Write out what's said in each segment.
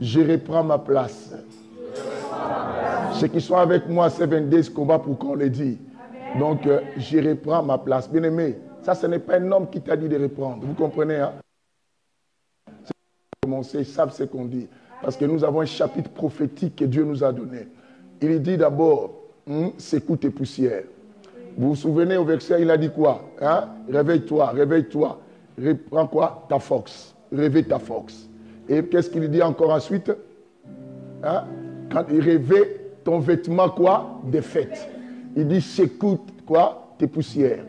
Je reprends ma place. Ceux qui sont avec moi, 7 days combat pour qu'on le dise. Donc, je reprends ma place. Bien aimé, ça, ce n'est pas un homme qui t'a dit de reprendre. Vous comprenez, hein? Ils savent ce qu'on dit. Parce que nous avons un chapitre prophétique que Dieu nous a donné. Il dit d'abord, secoue tes poussières. Vous vous souvenez au verset, il a dit quoi, hein? Réveille-toi, réveille-toi. Reprends quoi? Ta force. Réveille ta force. Et qu'est-ce qu'il dit encore ensuite, hein? Quand il réveille ton vêtement quoi? De fête. Il dit, secoue quoi? Tes poussières.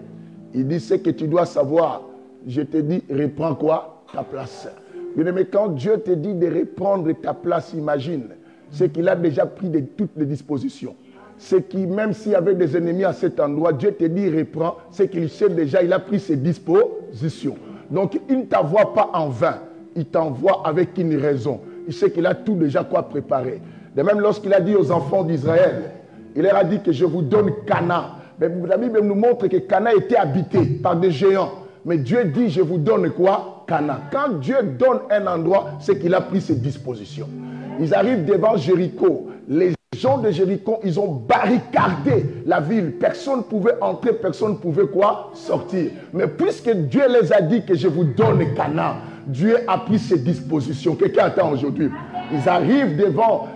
Il dit, ce que tu dois savoir. Je te dis, reprends quoi? Ta place. Bien aimé, quand Dieu te dit de reprendre ta place, imagine, c'est qu'il a déjà pris toutes les dispositions. C'est qu'il, même s'il y avait des ennemis à cet endroit, Dieu te dit reprends, c'est qu'il sait déjà, il a pris ses dispositions. Donc, il ne t'envoie pas en vain, il t'envoie avec une raison. Il sait qu'il a tout déjà quoi préparé. De même, lorsqu'il a dit aux enfants d'Israël, il leur a dit que je vous donne Canaan. Mais la Bible nous montre que Canaan était habité par des géants. Mais Dieu dit, je vous donne quoi? Canaan. Quand Dieu donne un endroit, c'est qu'il a pris ses dispositions. Ils arrivent devant Jéricho. Les gens de Jéricho, ils ont barricadé la ville. Personne ne pouvait entrer, personne ne pouvait quoi? Sortir. Mais puisque Dieu les a dit que je vous donne Canaan, Dieu a pris ses dispositions. Quelqu'un attend aujourd'hui. Ils arrivent devant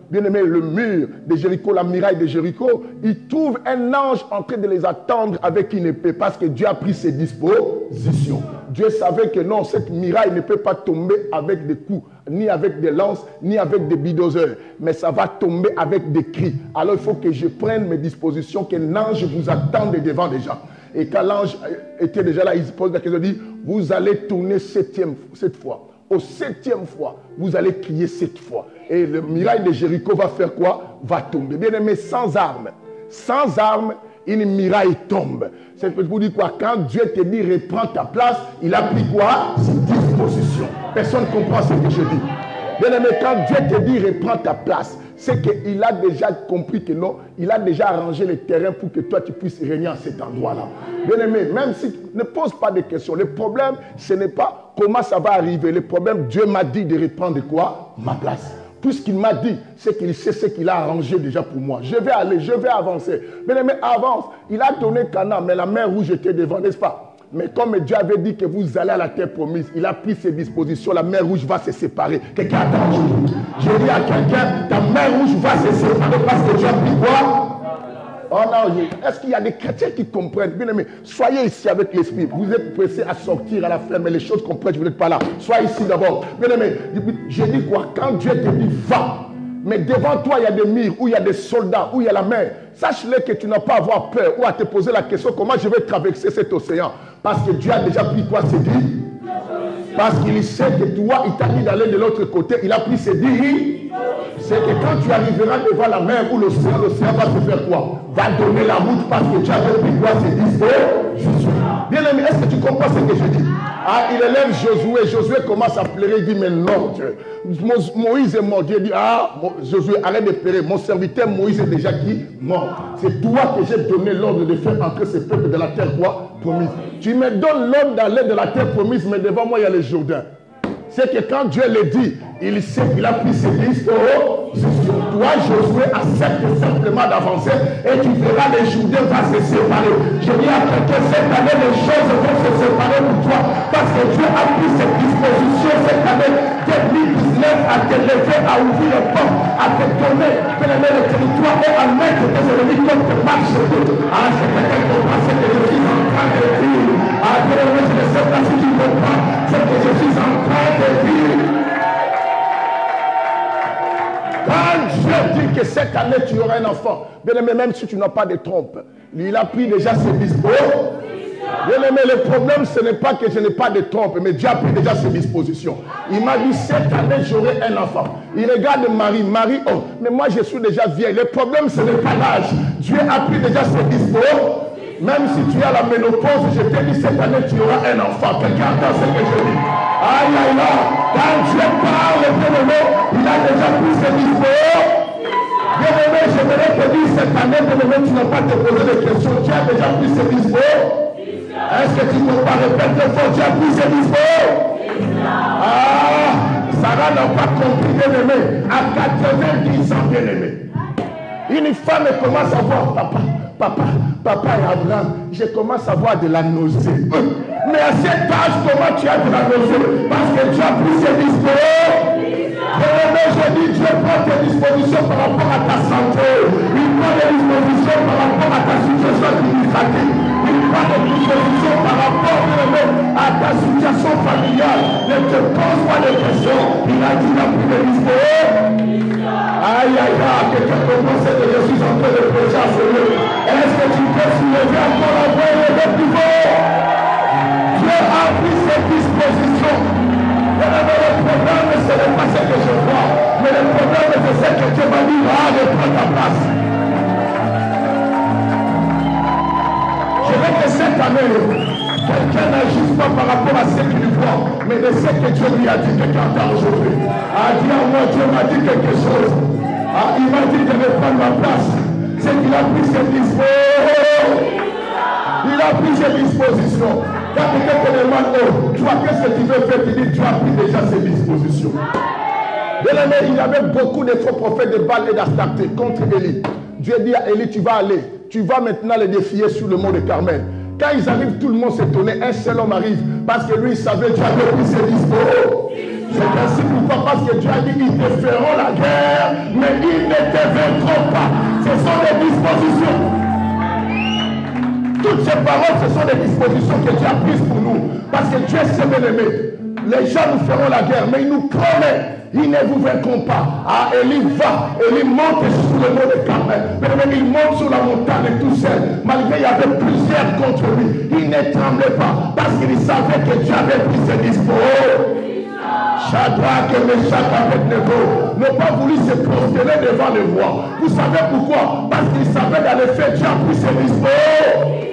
bien-aimé, le mur de Jéricho, la muraille de Jéricho. Ils trouvent un ange en train de les attendre avec une épée parce que Dieu a pris ses dispositions. Dieu savait que non, cette muraille ne peut pas tomber avec des coups, ni avec des lances, ni avec des bulldozers. Mais ça va tomber avec des cris. Alors il faut que je prenne mes dispositions, que l'ange vous attende devant déjà. Et quand l'ange était déjà là, il se pose la question, il dit, vous allez tourner cette fois. Au 7e fois, vous allez crier 7 fois. Et le muraille de Jéricho va faire quoi? Va tomber. Bien aimé, sans armes, une muraille tombe. C'est pour dire quoi? Quand Dieu te dit reprends ta place, il a pris quoi? Ses dispositions. Personne ne comprend ce que je dis. Bien aimé, quand Dieu te dit reprends ta place, c'est qu'il a déjà compris que non, il a déjà arrangé le terrain pour que toi tu puisses régner à cet endroit-là. Bien aimé, même si ne pose pas de questions, le problème ce n'est pas comment ça va arriver. Le problème, Dieu m'a dit de reprendre quoi? Ma place. Puisqu'il m'a dit, c'est qu'il sait ce qu'il a arrangé déjà pour moi. Je vais aller, je vais avancer. Bien aimé, avance. Il a donné Canaan, mais la mer rouge était devant, n'est-ce pas? Mais comme Dieu avait dit que vous allez à la terre promise, il a pris ses dispositions, la mer rouge va se séparer. Quelqu'un attend aujourd'hui. Je dis à quelqu'un, ta mer rouge va se séparer parce que tu as pris quoi? Oh non, est-ce qu'il y a des chrétiens qui comprennent? Bien aimé, soyez ici avec l'esprit. Vous êtes pressés à sortir à la fin, mais les choses comprennent, vous n'êtes pas là. Soyez ici d'abord. Bien aimé, j'ai dit quoi? Quand Dieu te dit va, mais devant toi il y a des murs, où il y a des soldats, où il y a la mer. Sache-le que tu n'as pas à avoir peur ou à te poser la question comment je vais traverser cet océan. Parce que Dieu a déjà pris quoi? C'est dit. Parce qu'il sait que toi, il t'a dit d'aller de l'autre côté, il a pris ses dit. C'est que quand tu arriveras devant la mer ou l'océan va te faire quoi? Va donner la route parce que tu as pris quoi? C'est dit. Bien aimé, est-ce que tu comprends ce que je dis? Ah, il élève Josué. Josué commence à pleurer. Il dit, mais non, Dieu. Moïse est mort. Dieu dit, ah, Josué, arrête de pleurer. Mon serviteur Moïse est déjà qui? Mort. C'est toi que j'ai donné l'ordre de faire entrer ce peuple de la terre quoi? Promise. Tu me donnes l'ordre d'aller de la terre promise, mais devant moi, il y a le Jourdain. C'est que quand Dieu le dit, il sait qu'il a pris ses dispositions. Toi, Josué, accepte simplement d'avancer et tu verras les Jourdains vont se séparer. Je dis à quelqu'un, cette année, les choses vont se séparer pour toi parce que Dieu a pris ses dispositions cette année. Depuis 19 à te lever, à ouvrir le pont, à te donner, le territoire et à mettre tes ennemis comme te marche. Ah, c'est quelqu'un qui comprend ce que je suis en train de dire. Ah, je ne sais pas si tu comprends ce que je suis en train de dire. Quand Dieu dit que cette année tu auras un enfant, bien aimé, même si tu n'as pas de trompe, il a pris déjà ses dispositions. Bien aimé, le problème ce n'est pas que je n'ai pas de trompe, mais Dieu a pris déjà ses dispositions. Il m'a dit cette année j'aurai un enfant. Il regarde Marie, oh, mais moi je suis déjà vieille. Le problème ce n'est pas l'âge. Dieu a pris déjà ses dispositions. Même si tu as la ménopause, je t'ai dit cette année tu auras un enfant. Quelqu'un entend ce que je dis? Aïe, aïe, aïe. Quand Dieu parle, bien-aimé, il a déjà pris ses dispositions. Bien-aimé, je voudrais te dire cette année, bien-aimé, tu n'as pas te poser de questions. Tu as déjà pris ses dispositions. Est-ce que tu ne peux pas répéter fort? Tu as pris ses dispositions. Ah, parents n'ont pas compris, bien-aimé, à 90 ans, bien-aimé. Une femme commence à voir papa et Abraham, je commence à voir de la nausée. Mais à cet âge, comment tu as de la nausée? Parce que tu as pris ses dispositions. Je dis, Dieu prend tes dispositions par rapport à ta santé. Il prend des dispositions par rapport à ta situation administrative. Il prend des dispositions par rapport à ta situation familiale. Ne te pose pas de questions. Il a dit, il a pris des dispositions. Aïe, aïe, aïe, quelqu'un commence que je suis en train de prêcher à ce lieu. Est-ce que tu peux soulever encore la voix et le plus fort? Dieu a pris ses dispositions. Le problème, ce n'est pas ce que je vois, mais le problème, c'est ce que Dieu m'a dit, ah, je prends ta place. Je veux que cette année, quelqu'un n'agisse pas par rapport à ce qu'il voit, mais de ce que Dieu lui a dit, quelqu'un entend aujourd'hui. A dit à moi, Dieu m'a dit quelque chose. Ah, il m'a dit de reprendre ma place. C'est qu'il a pris ses dispositions. Il a pris ses dispositions. Quand quelqu'un te demande, oh, toi, qu'est-ce que tu veux faire? Tu dis, tu as pris déjà ses dispositions. Bien-aimé, il y avait beaucoup de faux prophètes de Baal et d'Astarté contre Élie. Dieu dit à Élie, tu vas aller. Tu vas maintenant les défier sur le mont de Carmel. Quand ils arrivent, tout le monde s'étonnait. Un seul homme arrive. Parce que lui, il savait, Dieu avait pris ses dispositions. C'est ainsi pourquoi, parce que Dieu a dit, ils te feront la guerre, mais ils ne te vaincront pas. Ce sont des dispositions. Toutes ces paroles, ce sont des dispositions que Dieu a prises pour nous. Parce que Dieu s'est bien-aimé. Les gens nous feront la guerre, mais il nous promet, ils ne vous vaincront pas. Ah, Élie va, Élie monte sur le mont de Carmel. Mais il monte sur la montagne tout seul. Malgré il y avait plusieurs contre lui, il ne tremblait pas. Parce qu'il savait que Dieu avait pris ses dispositions. Shadrach et Meshach Abednego n'ont pas voulu se prosterner devant le roi. Vous savez pourquoi? Parce qu'ils savaient dans le fait Dieu a pris ses dispositions.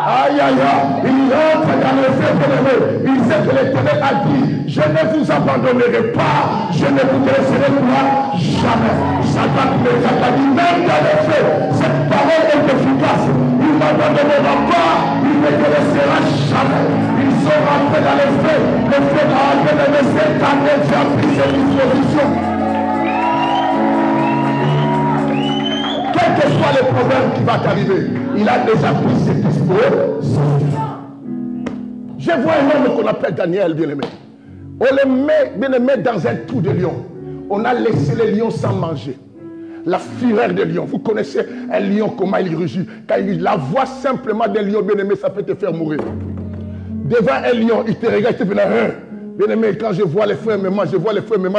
Aïe aïe aïe, il rentre dans le fait bien-aimé. Il sait que l'Éternel a dit, je ne vous abandonnerai pas, je ne vous laisserai pas jamais. Shadrach et Meshach a dit, même dans le fait, cette parole est efficace. Il ne m'abandonnera pas, il ne te laissera jamais. Ils sont rentrés dans le fait de cette année, Dieu a pris ses dispositions. Quel que soit le problème qui va t'arriver, il a déjà pris ses dispositions. Je vois un homme qu'on appelle Daniel, bien-aimé. On le met, bien-aimé, dans un trou de lion. On a laissé les lions sans manger. La fureur des lions. Vous connaissez un lion, comment il rugit. Quand la voix simplement d'un lion, bien-aimé, ça peut te faire mourir. Devant un lion, il te regarde, il te fait là, bien-aimé, quand je vois les frères maman,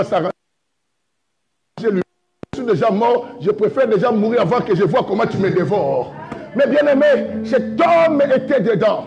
ça rend. Je suis déjà mort, je préfère déjà mourir avant que je vois comment tu me dévores. Mais bien-aimé, cet homme était dedans.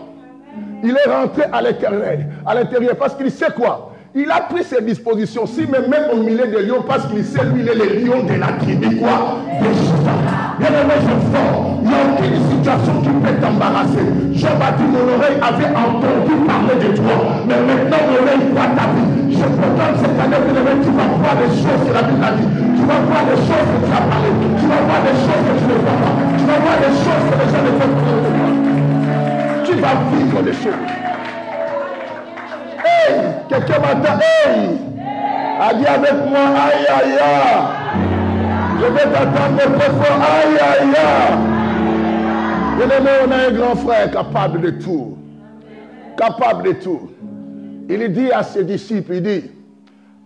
Il est rentré à l'intérieur, parce qu'il sait quoi? Il a pris ses dispositions. S'il me met au milieu des lions, parce qu'il sait, lui, il est le lion de la tribu, quoi? De Juda. Bien-aimé, je fort. Il n'y a aucune situation qui peut t'embarrasser. Job a dit, mon oreille avait entendu parler de toi, mais maintenant mon oreille voit ta vie. Je proclame cette année, bien-aimé, tu vas voir des choses que la Bible a dit. Tu vas voir des choses que tu as parlé. Tu vas voir des choses que tu ne vois pas. Tu vas voir des choses que les gens ne peuvent pas voir. Tu vas vivre des choses. Hey, quelqu'un m'entend, hey, a dit avec moi, aïe, aïe, aïe. Je vais t'attendre très fort, aïe, aïe, aïe. Bien-aimé, on a un grand frère capable de tout. Capable de tout. Il dit à ses disciples, il dit,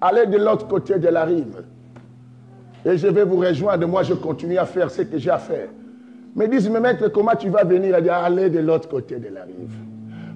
allez de l'autre côté de la rive. Et je vais vous rejoindre. Moi, je continue à faire ce que j'ai à faire. Mais disent, mais maître, comment tu vas venir? Il dit, allez de l'autre côté de la rive.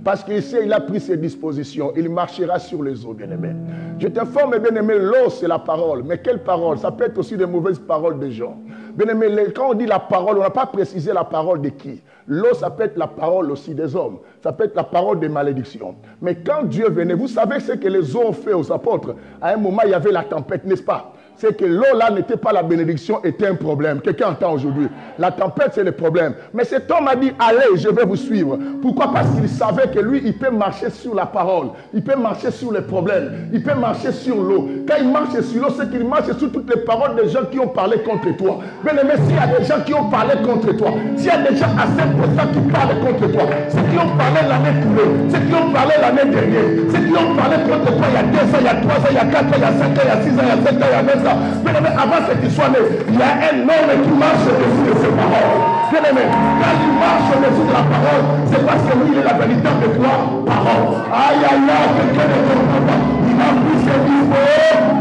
Parce qu'il sait, il a pris ses dispositions. Il marchera sur les eaux, bien-aimé. Je t'informe, bien-aimé, l'eau, c'est la parole. Mais quelle parole? Ça peut être aussi de mauvaises paroles des gens. Bien-aimé, quand on dit la parole, on n'a pas précisé la parole de qui. L'eau, ça peut être la parole aussi des hommes. Ça peut être la parole des malédictions. Mais quand Dieu venait, vous savez ce que les eaux ont fait aux apôtres. À un moment, il y avait la tempête, n'est-ce pas? c'est que l'eau là n'était pas la bénédiction, était un problème. Quelqu'un entend aujourd'hui. La tempête, c'est le problème. Mais cet homme a dit, allez, je vais vous suivre. Pourquoi? Parce qu'il savait que lui, il peut marcher sur la parole. Il peut marcher sur les problèmes. Il peut marcher sur l'eau. Quand il marche sur l'eau, c'est qu'il marche sur toutes les paroles des gens qui ont parlé contre toi. Bien aimé, s'il y a des gens qui ont parlé contre toi, s'il y a des gens à 5% qui parlent contre toi, ceux qui ont parlé l'année coulée, ceux qui ont parlé l'année dernière, ceux qui ont parlé contre toi il y a 2 ans, il y a 3 ans, il y a 4 ans, il y a 5 ans, il y a 6 ans, il y a 7 ans, il y a 9 ans. Bien aimé, avant que tu sois né, il y a un homme qui marche au-dessus de ses paroles. Bien aimé, quand il marche au-dessus de la parole, c'est parce que lui, il est la véritable de quoi? Parole. Aïe, aïe, aïe, quelqu'un ne comprend pas. Il a pris ses discours.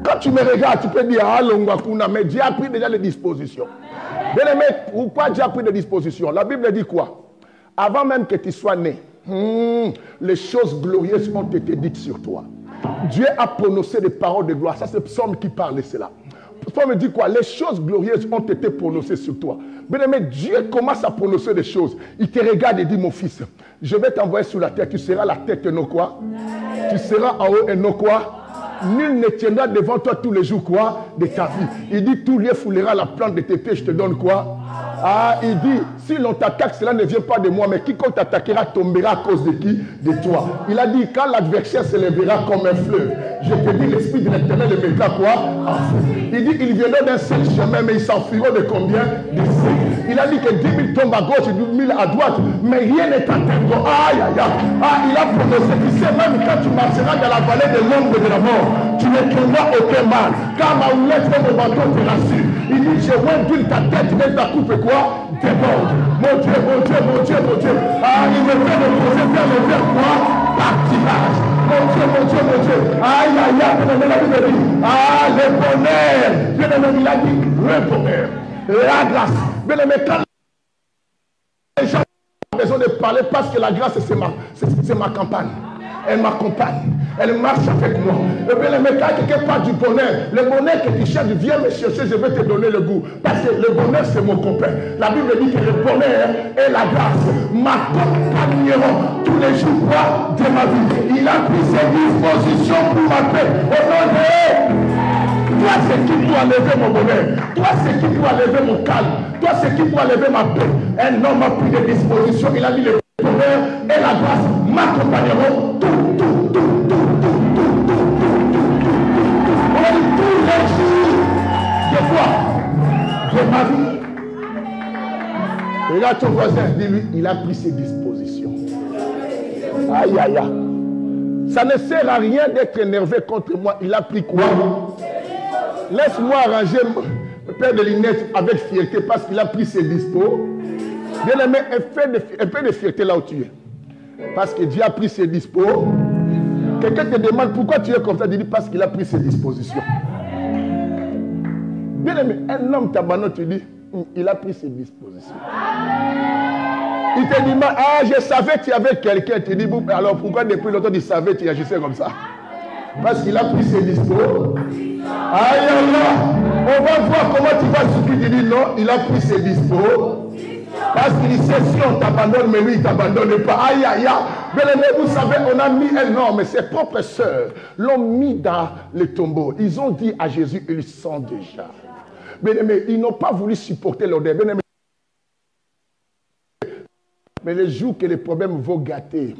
Quand tu me regardes, tu peux dire, ah, Longwakuna, mais Dieu a pris déjà les dispositions. Bien aimé, pourquoi Dieu a pris des dispositions? La Bible dit quoi? Avant même que tu sois né, les choses glorieuses ont été dites sur toi. Dieu a prononcé des paroles de gloire. Ça, c'est le psaume qui parle de cela. Le psaume dit quoi? Les choses glorieuses ont été prononcées sur toi. Bien aimé, Dieu commence à prononcer des choses. Il te regarde et dit, mon fils, je vais t'envoyer sur la terre. Tu seras la tête et non quoi? Tu seras en haut et non quoi? Nul ne tiendra devant toi tous les jours quoi? De ta vie. Il dit, tout lieu foulera la plante de tes pieds, je te donne quoi? Ah, il dit, si l'on t'attaque, cela ne vient pas de moi, mais quiconque t'attaquera tombera à cause de qui? De toi. Il a dit, quand l'adversaire se lèvera comme un fleuve, je te dis, l'Esprit de l'Éternel le mettra quoi? En feu. Il dit, ils viendront d'un seul chemin, mais ils s'enfuiront de combien? De 5. Il a dit que 10 000 tombent à gauche et 10 000 à droite, mais rien n'est atteint. Aïe, aïe, aïe. Ah, il a prononcé, tu sais, même quand tu marcheras dans la vallée de l'ombre de la mort, tu ne trouveras aucun mal, car ma houlette et mon bâton te rassure. Il dit, je vois d'huile ta tête, mais ta coupe quoi? Déborde. Mon Dieu, mon Dieu, mon Dieu, mon Dieu. Ah, il me fait me poser vers le vers quoi? Partirage. Mon Dieu, mon Dieu, mon Dieu. Aïe, aïe, aïe, bien aimé, la Bible dit, ah, le bonheur. Bien aimé, il a dit, le bonheur. La grâce. Bien aimé, quand les gens ont besoin de parler, parce que la grâce, c'est ma campagne. Elle m'accompagne, elle marche avec moi. Et bien, le métal, quelque part du bonheur, le bonheur que tu cherches, viens me chercher, je vais te donner le goût. Parce que le bonheur, c'est mon copain. La Bible dit que le bonheur et la grâce m'accompagneront tous les jours de ma vie. Il a pris ses dispositions pour ma paix. Au nom de toi, c'est qui doit lever mon bonheur. Toi, c'est qui doit lever mon calme. Toi, c'est qui doit lever ma paix. Un homme a pris des dispositions. Il a dit le bonheur et la grâce m'accompagneront tous les jours de quoi? De ma vie. Regarde ton voisin, dis-lui, il a pris ses dispositions. Aïe, aïe, aïe. Ça ne sert à rien d'être énervé contre moi. Il a pris quoi? Laisse-moi arranger le père de Linette avec fierté parce qu'il a pris ses dispos. Bien aimé, un peu de fierté là où tu es. Parce que Dieu a pris ses dispos. Quelqu'un te demande pourquoi tu es comme ça. Dis parce qu'il a pris ses dispositions. Bien aimé, un homme t'abandonne, tu dis, il a pris ses dispositions. Il te dit, ah, je savais que tu avais quelqu'un. Tu dis, alors pourquoi depuis longtemps tu savais que tu agissais comme ça? Parce qu'il a pris ses dispos. Aïe, Allah, on va voir comment tu vas souffrir. Tu dis, non, il a pris ses dispos. Parce qu'il sait si on t'abandonne, mais lui, il ne t'abandonne pas. Aïe, aïe, aïe. Bien aimé, vous savez, on a mis un homme, mais ses propres sœurs l'ont mis dans le tombeau. Ils ont dit à Jésus, ils sont déjà. Bien aimé, ils n'ont pas voulu supporter l'odeur. Bien aimé, mais les jours que les problèmes vont gâter,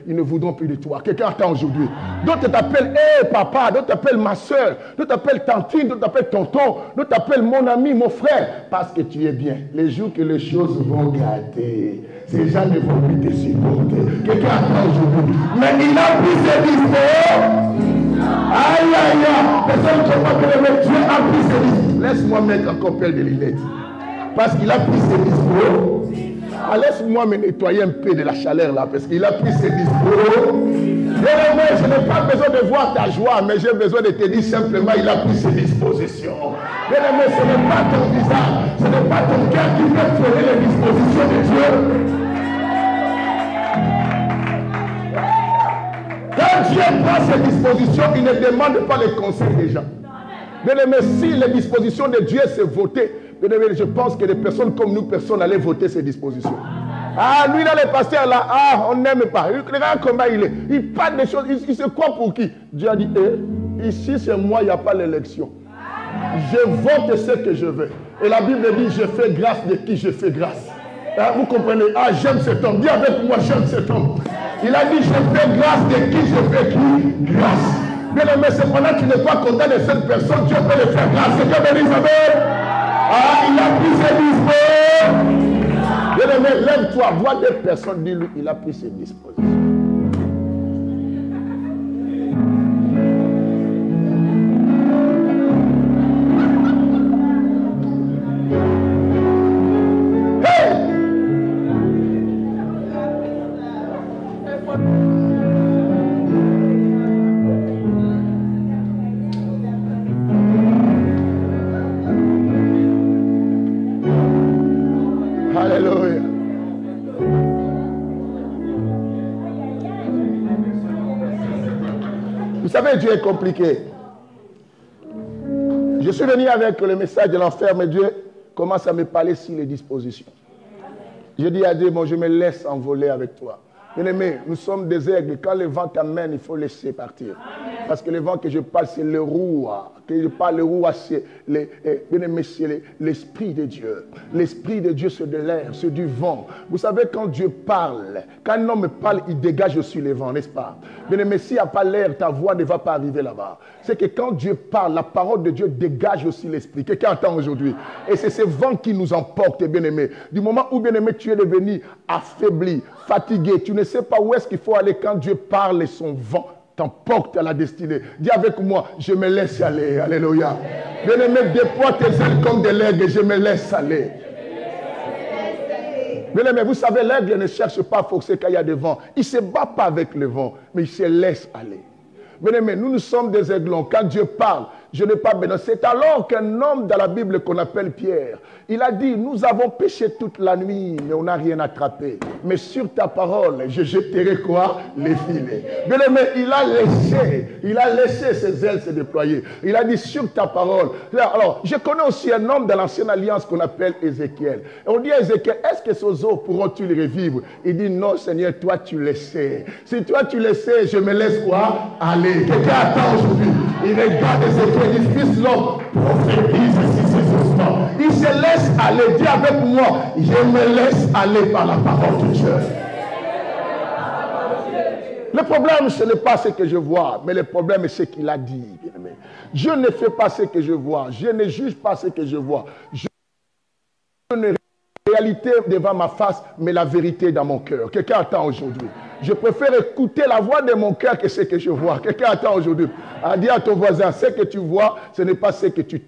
ils ne voudront plus de toi. Quelqu'un attend aujourd'hui. D'autres t'appellent hey, papa, d'autres t'appellent ma soeur, d'autres t'appellent tantine, d'autres t'appellent tonton, d'autres t'appellent mon ami, mon frère. Parce que tu es bien. Les jours que les choses vont gâter, ces gens ne vont plus te supporter. Quelqu'un attend aujourd'hui. Mais il a pris ses dispos. Aïe, aïe, aïe. Personne ne comprend que le Dieu a pris ses dispos. Laisse-moi mettre encore père de lunettes. Parce qu'il a pris ses dispos. Ah, laisse-moi me nettoyer un peu de la chaleur là, parce qu'il a pris ses dispos. Je n'ai pas besoin de voir ta joie, mais j'ai besoin de te dire simplement, il a pris ses dispositions. Bien aimé, ce n'est pas ton visage, ce n'est pas ton cœur qui fait frôler les dispositions de Dieu. Quand Dieu prend ses dispositions, il ne demande pas le conseil des gens. Bien aimé, si les dispositions de Dieu se votaient, je pense que des personnes comme nous, personne n'allait voter ces dispositions. Ah, lui là, le pasteur là, ah, on n'aime pas. Regarde comment il est. Il parle des choses, il se croit pour qui? Dieu a dit, ici c'est moi, il n'y a pas l'élection. Je vote ce que je veux. Et la Bible dit, je fais grâce de qui je fais grâce. Ah, vous comprenez? Ah, j'aime cet homme. Dis avec moi, j'aime cet homme. Il a dit, je fais grâce de qui je fais qui? Grâce. Bien aimé, cependant tu n'es pas content de cette personne, Dieu peut le faire grâce. C'est comme Elisabeth. Ah, il a pris ses dispositions. Bien aimé, lève-toi, vois des personnes, dis-lui, il a pris ses dispositions. Vous savez, Dieu est compliqué. Je suis venu avec le message de l'enfer, mais Dieu commence à me parler sur les dispositions. Je dis à Dieu, bon, je me laisse envoler avec toi. Bien-aimé, nous sommes des aigles. Quand le vent t'amène, il faut laisser partir. Parce que le vent que je parle, c'est le roi. Que je parle, le roi, c'est l'Esprit de Dieu. L'Esprit de Dieu, c'est de l'air, c'est du vent. Vous savez, quand Dieu parle, quand un homme parle, il dégage aussi le vent, n'est-ce pas? Bien-aimé, s'il n'y a pas l'air, ta voix ne va pas arriver là-bas. C'est que quand Dieu parle, la parole de Dieu dégage aussi l'Esprit. Quelqu'un entend aujourd'hui? Et c'est ce vent qui nous emporte, bien-aimé. Du moment où, bien-aimé, tu es devenu affaibli, fatigué, tu ne sais pas où est-ce qu'il faut aller quand Dieu parle et son vent t'emporte à la destinée. Dis avec moi, je me laisse aller. Alléluia. Bien-aimé, déploie tes ailes comme de l'aigle, je me laisse aller. Bien-aimé, vous savez, l'aigle ne cherche pas à forcer quand il y a des vents. Il ne se bat pas avec le vent, mais il se laisse aller. Bien-aimé, nous sommes des aiglons. Quand Dieu parle, je n'ai pas besoin. C'est alors qu'un homme dans la Bible qu'on appelle Pierre, il a dit, nous avons péché toute la nuit, mais on n'a rien attrapé. Mais sur ta parole, je jetterai quoi? Les filets. Bien-aimé, il a laissé ses ailes se déployer. Il a dit, sur ta parole. Alors, je connais aussi un homme dans l'ancienne alliance qu'on appelle Ézéchiel. Et on dit à Ézéchiel, est-ce que ces eaux pourront-ils revivre? Il dit, non Seigneur, toi tu le sais. Si toi tu le sais, je me laisse quoi? Aller. Quelqu'un attend aujourd'hui. Il regarde Ézéchiel. Il dit, fils l'homme, prophétise ici ses ossements. Il se laisse aller. Dis avec moi, je me laisse aller par la parole de Dieu. Le problème, ce n'est pas ce que je vois, mais le problème est ce qu'il a dit. Je ne fais pas ce que je vois. Je ne juge pas ce que je vois. Je ne réalité devant ma face, mais la vérité dans mon cœur. Quelqu'un attend aujourd'hui. Je préfère écouter la voix de mon cœur que ce que je vois. Quelqu'un attend aujourd'hui. Dis à ton voisin, ce que tu vois, ce n'est pas ce que tu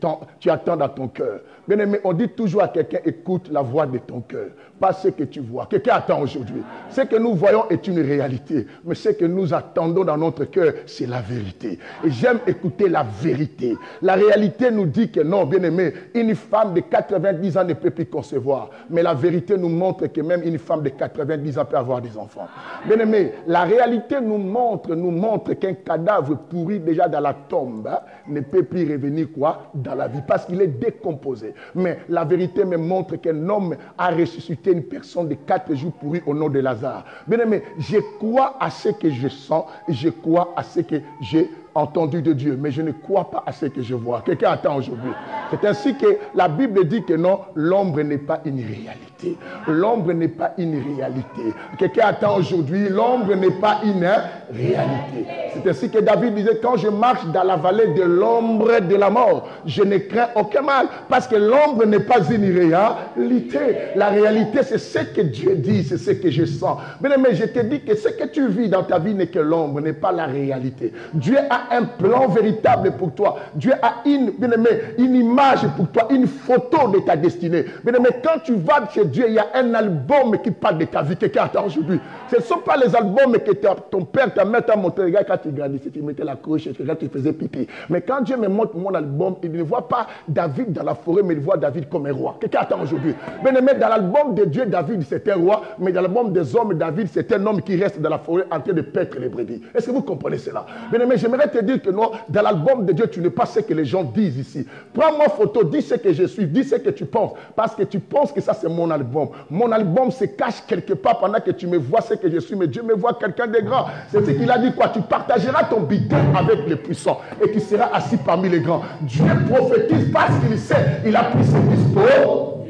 attends dans ton cœur. Bien aimé, on dit toujours à quelqu'un, écoute la voix de ton cœur, pas ce que tu vois. Quelqu'un attend aujourd'hui. Ce que nous voyons est une réalité, mais ce que nous attendons dans notre cœur, c'est la vérité. Et j'aime écouter la vérité. La réalité nous dit que non, bien aimé, une femme de 90 ans ne peut plus concevoir. Mais la vérité nous montre que même une femme de 90 ans peut avoir des enfants. Bien aimé, la réalité nous montre qu'un cadavre pourri déjà dans la tombe ne peut plus revenir quoi? Dans la vie, parce qu'il est décomposé. Mais la vérité me montre qu'un homme a ressuscité une personne de 4 jours pourris au nom de Lazare. Bien aimé, je crois à ce que je sens et je crois à ce que j'ai entendu de Dieu, mais je ne crois pas à ce que je vois. Quelqu'un attend aujourd'hui. C'est ainsi que la Bible dit que non, l'ombre n'est pas une réalité. L'ombre n'est pas une réalité. Quelqu'un attend aujourd'hui, l'ombre n'est pas une réalité. C'est ainsi que David disait, quand je marche dans la vallée de l'ombre de la mort, je ne crains aucun mal, parce que l'ombre n'est pas une réalité. La réalité, c'est ce que Dieu dit, c'est ce que je sens. Bien aimé, je te dis que ce que tu vis dans ta vie n'est que l'ombre, n'est pas la réalité. Dieu a un plan véritable pour toi. Dieu a bien aimé, une image pour toi, une photo de ta destinée. Bien aimé, quand tu vas chez Dieu, il y a un album qui parle de ta vie. Quelqu'un attend aujourd'hui. Ce ne sont pas les albums que ton père, ta mère t'a montré. Regarde, quand tu grandissais, tu mettais la couche, tu faisais pipi. Mais quand Dieu me montre mon album, il ne voit pas David dans la forêt, mais il voit David comme un roi. Quelqu'un attend aujourd'hui. Bien-aimé, dans l'album de Dieu, David, c'est un roi, mais dans l'album des hommes, David, c'est un homme qui reste dans la forêt en train de paître les brebis. Est-ce que vous comprenez cela? Bien-aimé, j'aimerais te dire que non, dans l'album de Dieu, tu n'es pas ce que les gens disent ici. Prends-moi photo, dis ce que je suis, dis ce que tu penses, parce que tu penses que ça, c'est mon album. Mon album se cache quelque part pendant que tu me vois ce que je suis, mais Dieu me voit quelqu'un de grand. C'est ce qu'il a dit quoi? Tu partageras ton bitin avec les puissants et tu seras assis parmi les grands. Dieu prophétise parce qu'il sait, il a pris ses dispos.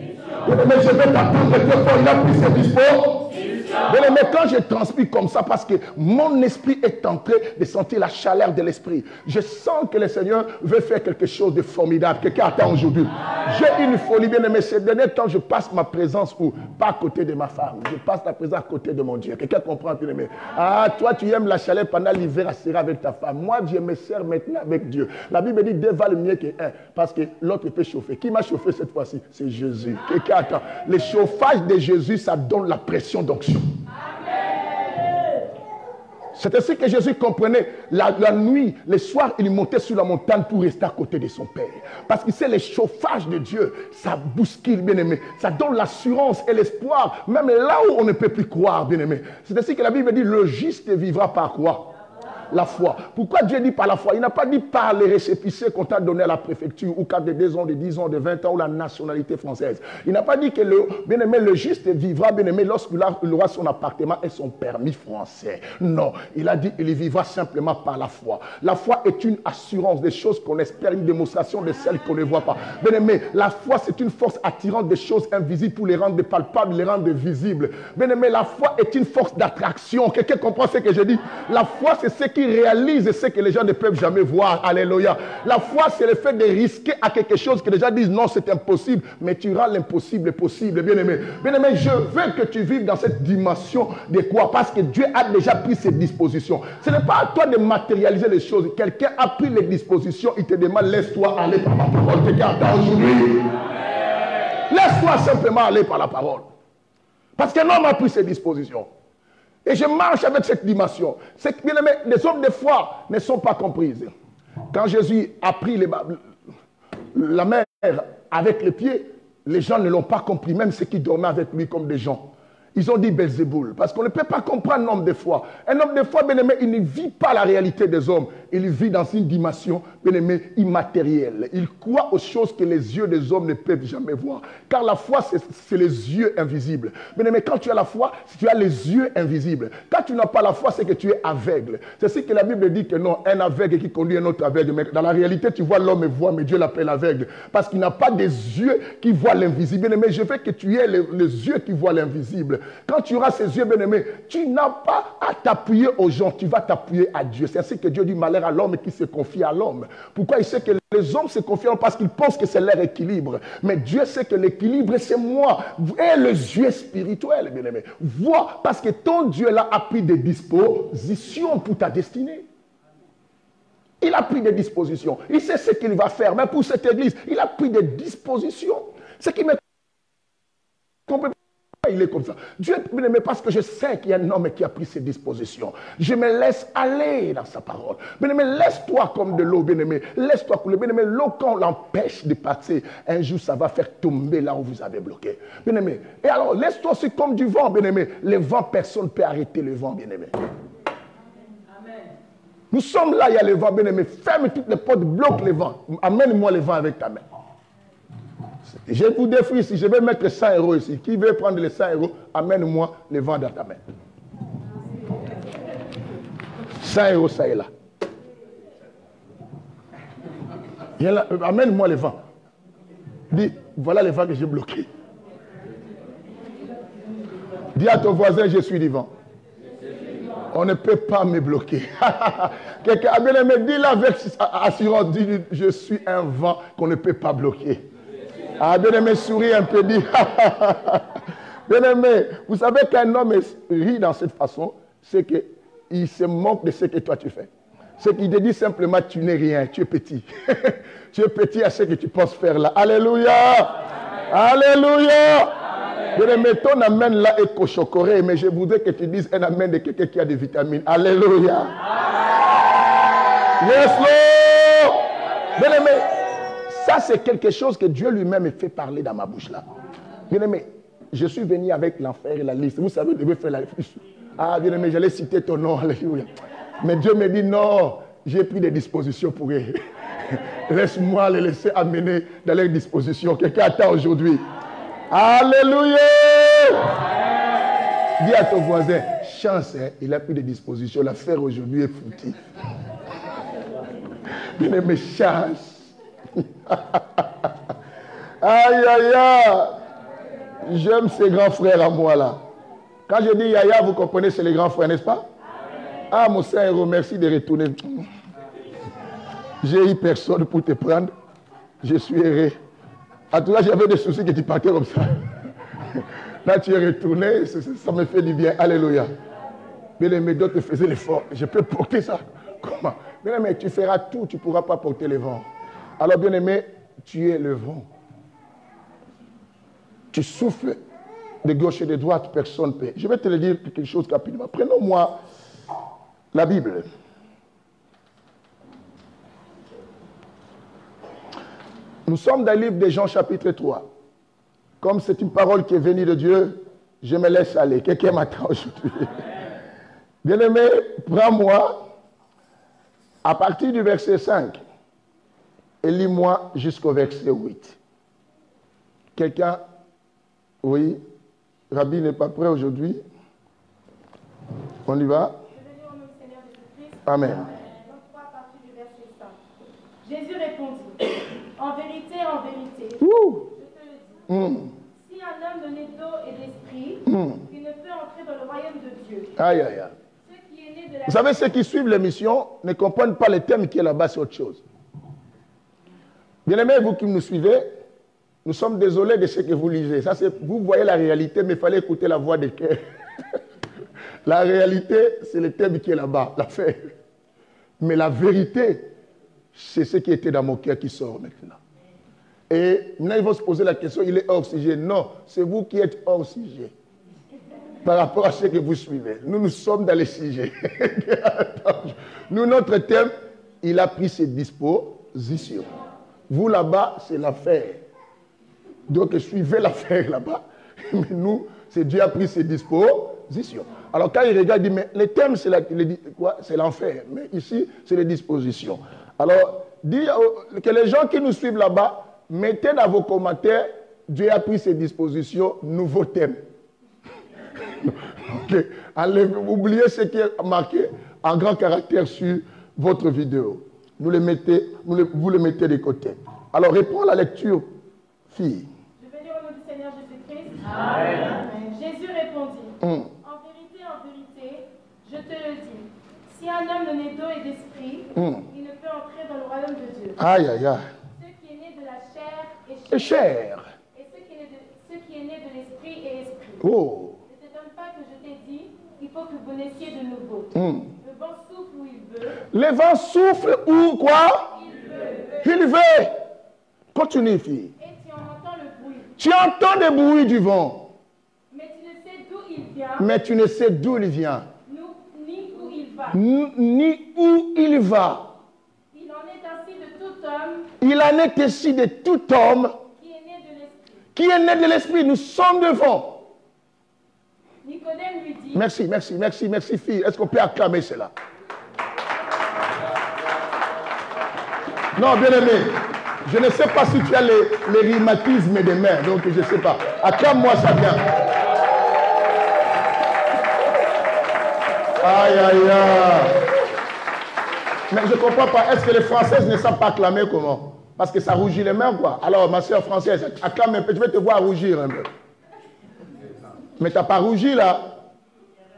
Mais je vais t'apprendre très fort, il a pris ses dispos. Mais quand je transpire comme ça, parce que mon esprit est en train de sentir la chaleur de l'esprit, je sens que le Seigneur veut faire quelque chose de formidable. Quelqu'un attend aujourd'hui. J'ai une folie, bien aimé. Ces derniers temps, je passe ma présence où? Pas à côté de ma femme. Je passe la présence à côté de mon Dieu. Quelqu'un comprend, bien aimé? Ah, toi, tu aimes la chaleur pendant l'hiver à serrer avec ta femme. Moi, je me sers maintenant avec Dieu. La Bible dit deux valent mieux qu'un, parce que l'autre peut chauffer. Qui m'a chauffé cette fois-ci? C'est Jésus. Quelqu'un attend. Le chauffage de Jésus, ça donne la pression d'onction. C'est ainsi que Jésus comprenait la nuit, le soir, il montait sur la montagne pour rester à côté de son Père. Parce que c'est le chauffage de Dieu, ça bouscule, bien-aimé. Ça donne l'assurance et l'espoir, même là où on ne peut plus croire, bien-aimé. C'est ainsi que la Bible dit, le juste vivra par quoi? La foi. Pourquoi Dieu dit par la foi? Il n'a pas dit par les récépissés qu'on t'a donné à la préfecture, ou quand de 2 ans, de 10 ans, de 20 ans, ou la nationalité française. Il n'a pas dit que le bien-aimé, le juste vivra, bien-aimé, lorsqu'il aura son appartement et son permis français. Non. Il a dit qu'il vivra simplement par la foi. La foi est une assurance des choses qu'on espère, une démonstration de celles qu'on ne voit pas. Bien-aimé, la foi, c'est une force attirante des choses invisibles pour les rendre palpables, les rendre visibles. Bien-aimé, la foi est une force d'attraction. Quelqu'un comprend ce que je dis? La foi, c'est ce qui réalise ce que les gens ne peuvent jamais voir. Alléluia. La foi, c'est le fait de risquer à quelque chose que les gens disent non, c'est impossible, mais tu rends l'impossible possible. Bien-aimé, bien-aimé, je veux que tu vives dans cette dimension de quoi? Parce que Dieu a déjà pris ses dispositions. Ce n'est pas à toi de matérialiser les choses. Quelqu'un a pris les dispositions, il te demande laisse-toi aller par ma parole. Quelqu'un attend aujourd'hui. Laisse-toi simplement aller par la parole. Parce qu'un homme a pris ses dispositions. Et je marche avec cette dimension. C'est que, bien aimé, les hommes de foi ne sont pas comprises. Quand Jésus a pris la mer avec les pieds, les gens ne l'ont pas compris, même ceux qui dormaient avec lui comme des gens. Ils ont dit Belzéboul, parce qu'on ne peut pas comprendre un homme de foi. Un homme de foi, bien aimé, il ne vit pas la réalité des hommes. Il vit dans une dimension, bien aimé, immatérielle. Il croit aux choses que les yeux des hommes ne peuvent jamais voir. Car la foi, c'est les yeux invisibles. Bien aimé, quand tu as la foi, tu as les yeux invisibles. Quand tu n'as pas la foi, c'est que tu es aveugle. C'est ce que la Bible dit que non, un aveugle qui conduit un autre aveugle. Mais dans la réalité, tu vois l'homme et voit, mais Dieu l'appelle aveugle. Parce qu'il n'a pas des yeux qui voient l'invisible. Bien aimé, je veux que tu aies les yeux qui voient l'invisible. Quand tu auras ces yeux, bien aimés, tu n'as pas à t'appuyer aux gens, tu vas t'appuyer à Dieu. C'est ainsi que Dieu dit malheur à l'homme qui se confie à l'homme. Pourquoi il sait que les hommes se confient? Parce qu'ils pensent que c'est leur équilibre. Mais Dieu sait que l'équilibre, c'est moi. Et les yeux spirituels, bien aimés. Vois, parce que ton Dieu là a pris des dispositions pour ta destinée. Il a pris des dispositions. Il sait ce qu'il va faire. Mais pour cette église, il a pris des dispositions. Ce qui me comprend. Il est comme ça. Dieu est bien aimé parce que je sais qu'il y a un homme qui a pris ses dispositions. Je me laisse aller dans sa parole. Bien aimé, laisse-toi comme de l'eau, bien aimé. Laisse-toi couler. Bien aimé, l'eau, quand on l'empêche de passer, un jour, ça va faire tomber là où vous avez bloqué. Bien aimé. Et alors, laisse-toi aussi comme du vent, bien aimé. Le vent, personne ne peut arrêter le vent, bien aimé. Amen. Nous sommes là, il y a le vent, bien aimé. Ferme toutes les portes, bloque le vent. Amène-moi le vent avec ta main. Je vous défie ici, je vais mettre 100 € ici. Qui veut prendre les 100 €, amène-moi le vent dans ta main. 100 €, ça est là. Amène-moi le vent. Dis, voilà le vent que j'ai bloqué. Dis à ton voisin, je suis du vent. On ne peut pas me bloquer. Quelqu'un a bien aimé, dis-le avec assurance, dis, je suis un vent qu'on ne peut pas bloquer. Ah, bien aimé, souris un peu, dit. Bien aimé, vous savez qu'un homme rit dans cette façon, c'est qu'il se moque de ce que toi tu fais. C'est qu'il te dit simplement, tu n'es rien, tu es petit. Tu es petit à ce que tu penses faire là. Alléluia. Alléluia. Bien aimé, ton amen là est cochocoré, mais je voudrais que tu dises un amen de quelqu'un qui a des vitamines. Alléluia. Yes, Lord. Bien-aimé, ça c'est quelque chose que Dieu lui-même fait parler dans ma bouche là. Bien-aimé, je suis venu avec l'enfer et la liste. Vous savez, je devais faire la liste. Ah, bien-aimé, j'allais citer ton nom. Alléluia. Mais Dieu me dit non, j'ai pris des dispositions pour eux. Laisse-moi les laisser amener dans leurs dispositions. Quelqu'un attend aujourd'hui. Alléluia. Dis à ton voisin, chance, hein, il a pris des dispositions. L'affaire aujourd'hui est foutue. Bien-aimé, chance. Aïe, aïe, aïe. J'aime ces grands frères à moi là. Quand je dis Yaya, vous comprenez, c'est les grands frères, n'est-ce pas? Ah, mon Seigneur, merci de retourner. J'ai eu personne pour te prendre. Je suis erré. En tout cas, j'avais des soucis que tu partais comme ça. Là, tu es retourné, ça me fait du bien. Alléluia. Bien-aimé, d'autres faisaient l'effort. Je peux porter ça. Comment? Bien-aimé, tu feras tout, tu ne pourras pas porter le vent. Alors, bien-aimé, tu es le vent. Tu souffles de gauche et de droite, personne ne peut. Je vais te le dire quelque chose rapidement. Prenons-moi la Bible. Nous sommes dans le livre de Jean chapitre 3. Comme c'est une parole qui est venue de Dieu, je me laisse aller. Quelqu'un m'attend aujourd'hui. Bien-aimé, prends-moi à partir du verset 5 et lis-moi jusqu'au verset 8. Quelqu'un? Oui? Rabbi n'est pas prêt aujourd'hui? On y va? Amen. Jésus répondit, en vérité, je te le dis, si un homme de né d'eau et d'esprit, il ne peut entrer dans le royaume de Dieu. Aïe, aïe, aïe. Vous savez, ceux qui suivent l'émission ne comprennent pas le thème qui est là-bas, c'est autre chose. Bien-aimés, vous qui nous suivez, nous sommes désolés de ce que vous lisez. Ça, vous voyez la réalité, mais il fallait écouter la voix de cœur. La réalité, c'est le thème qui est là-bas, l'affaire. Mais la vérité, c'est ce qui était dans mon cœur qui sort maintenant. Et maintenant, ils vont se poser la question, il est hors sujet. Non, c'est vous qui êtes hors sujet. Par rapport à ce que vous suivez. Nous sommes dans les sujets. Nous, notre thème, il a pris ses dispositions. Vous, là-bas, c'est l'affaire. Donc, suivez l'affaire là-bas. Mais nous, c'est Dieu a pris ses dispositions. Alors, quand il regarde, il dit, mais le thème, c'est l'enfer. Mais ici, c'est les dispositions. Alors, dis que les gens qui nous suivent là-bas, mettez dans vos commentaires, Dieu a pris ses dispositions, nouveau thème. Okay. Allez, oubliez ce qui est marqué en grand caractère sur votre vidéo. Vous le mettez de côté. Alors, réponds à la lecture, fille. Je vais lire au nom du Seigneur Jésus-Christ. Amen. Jésus répondit, en vérité, je te le dis, si un homme de né d'eau et d'esprit, il ne peut entrer dans le royaume de Dieu. Aïe, aïe, aïe. Ce qui est né de la chair est chair. Et ce qui est né de l'esprit est esprit. Oh. Ne t'étonne pas que je t'ai dit, il faut que vous naissiez de nouveau. Le vent souffle où il veut. Le vent souffle où quoi? Il veut. Il veut. Continue, fille. Et tu en entends le bruit. Tu entends le bruit du vent. Mais tu ne sais d'où il vient. Mais tu ne sais d'où il vient. Ni où il va. Ni où il va. Il en est ainsi de tout homme. Il en est ainsi de tout homme. Qui est né de l'esprit. Qui est né de l'esprit. Nous sommes devant. Nicodème lui dit. Merci, fille. Est-ce qu'on peut acclamer cela? Non, bien aimé. Je ne sais pas si tu as les rhumatismes des mains, donc je ne sais pas. Acclame-moi ça bien. Aïe, aïe, aïe. Mais je ne comprends pas. Est-ce que les Françaises ne savent pas acclamer comment? Parce que ça rougit les mains, quoi. Alors, ma soeur française, acclame un peu. Je vais te voir rougir un peu. Mais tu n'as pas rougi, là.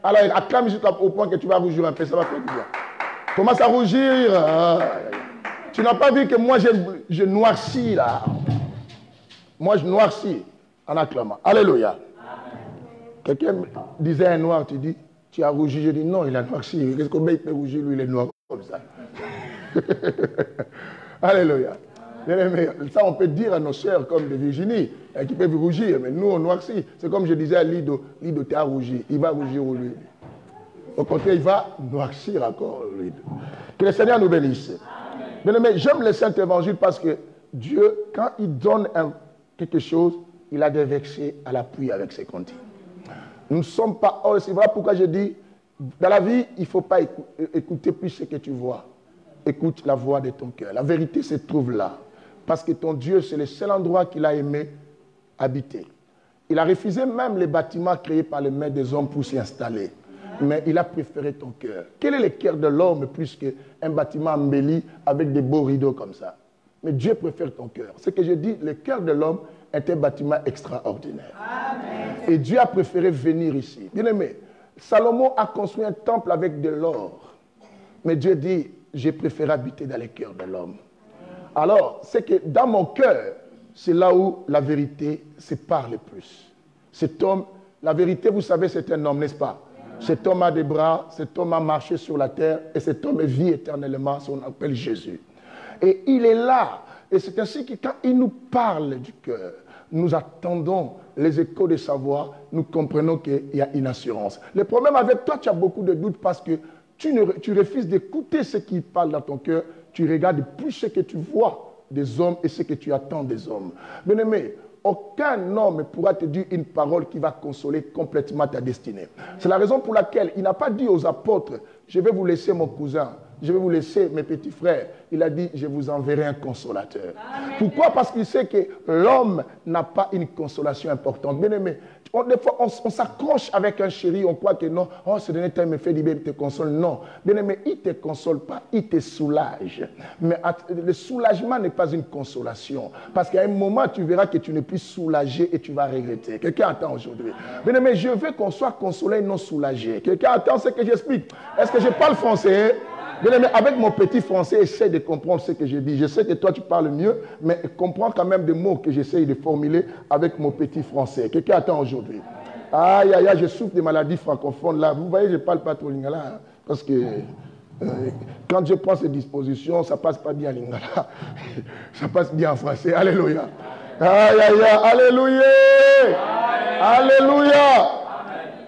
Alors, acclame jusqu'au point que tu vas rougir un peu. Ça va faire du bien. Commence à rougir. Tu n'as pas vu que moi, je noircis, là. Moi, je noircis en acclamant. Alléluia. Quelqu'un disait un noir, tu dis, tu as rougi. Je dis, non, il a noirci. Qu'est-ce qu'on peut rougir, lui, il est noir comme ça. Alléluia. Ça, on peut dire à nos sœurs comme de Virginie, qui peuvent rougir, mais nous, on noircit. C'est comme je disais à Lido, tu as rougi. Il va rougir au lui. Au contraire, il va noircir encore. Que le Seigneur nous bénisse. Bien-aimé, j'aime le Saint-Évangile parce que Dieu, quand il donne quelque chose, il a des versets à l'appui avec ses consignes. Nous ne sommes pas... Oh, c'est vrai pourquoi je dis, dans la vie, il ne faut pas écouter plus ce que tu vois. Écoute la voix de ton cœur. La vérité se trouve là. Parce que ton Dieu, c'est le seul endroit qu'il a aimé habiter. Il a refusé même les bâtiments créés par les mains des hommes pour s'y installer. Mais il a préféré ton cœur. Quel est le cœur de l'homme plus qu'un bâtiment embelli avec des beaux rideaux comme ça? Mais Dieu préfère ton cœur. Ce que je dis, le cœur de l'homme est un bâtiment extraordinaire. Amen. Et Dieu a préféré venir ici. Bien aimé, Salomon a construit un temple avec de l'or. Mais Dieu dit, j'ai préféré habiter dans le cœur de l'homme. Alors, c'est que dans mon cœur, c'est là où la vérité se parle plus. Cet homme, la vérité, vous savez, c'est un homme, n'est-ce pas? Cet homme a des bras, cet homme a marché sur la terre et cet homme vit éternellement, on appelle Jésus. Et il est là. Et c'est ainsi que quand il nous parle du cœur, nous attendons les échos de sa voix, nous comprenons qu'il y a une assurance. Le problème avec toi, tu as beaucoup de doutes parce que tu refuses d'écouter ce qui parle dans ton cœur, tu regardes plus ce que tu vois des hommes et ce que tu attends des hommes. Bien-aimé, aucun homme ne pourra te dire une parole qui va consoler complètement ta destinée. C'est la raison pour laquelle il n'a pas dit aux apôtres, je vais vous laisser mon cousin, je vais vous laisser mes petits frères. Il a dit, je vous enverrai un consolateur. Amen. Pourquoi? Parce qu'il sait que l'homme n'a pas une consolation importante. Bien aimé, des fois, on s'accroche avec un chéri, on croit que non, oh, ce dernier temps, il me fait du bien, il te console. Non. Bien aimé, il ne te console pas, il te soulage. Mais le soulagement n'est pas une consolation. Parce qu'à un moment, tu verras que tu n'es plus soulagé et tu vas regretter. Quelqu'un attend aujourd'hui. Bien aimé, je veux qu'on soit consolé et non soulagé. Quelqu'un attend ce que j'explique. Est-ce que je parle français? Bien aimé, avec mon petit français, essaie de comprendre ce que je dis. Je sais que toi, tu parles mieux, mais comprends quand même des mots que j'essaie de formuler avec mon petit français. Quelqu'un attend aujourd'hui? Aïe, aïe, aïe, je souffre des maladies francophones là. Vous voyez, je ne parle pas trop lingala. Hein, parce que quand je prends ces dispositions, ça ne passe pas bien en lingala. Ça passe bien en français. Alléluia. Aïe, aïe, aïe, alléluia. Alléluia.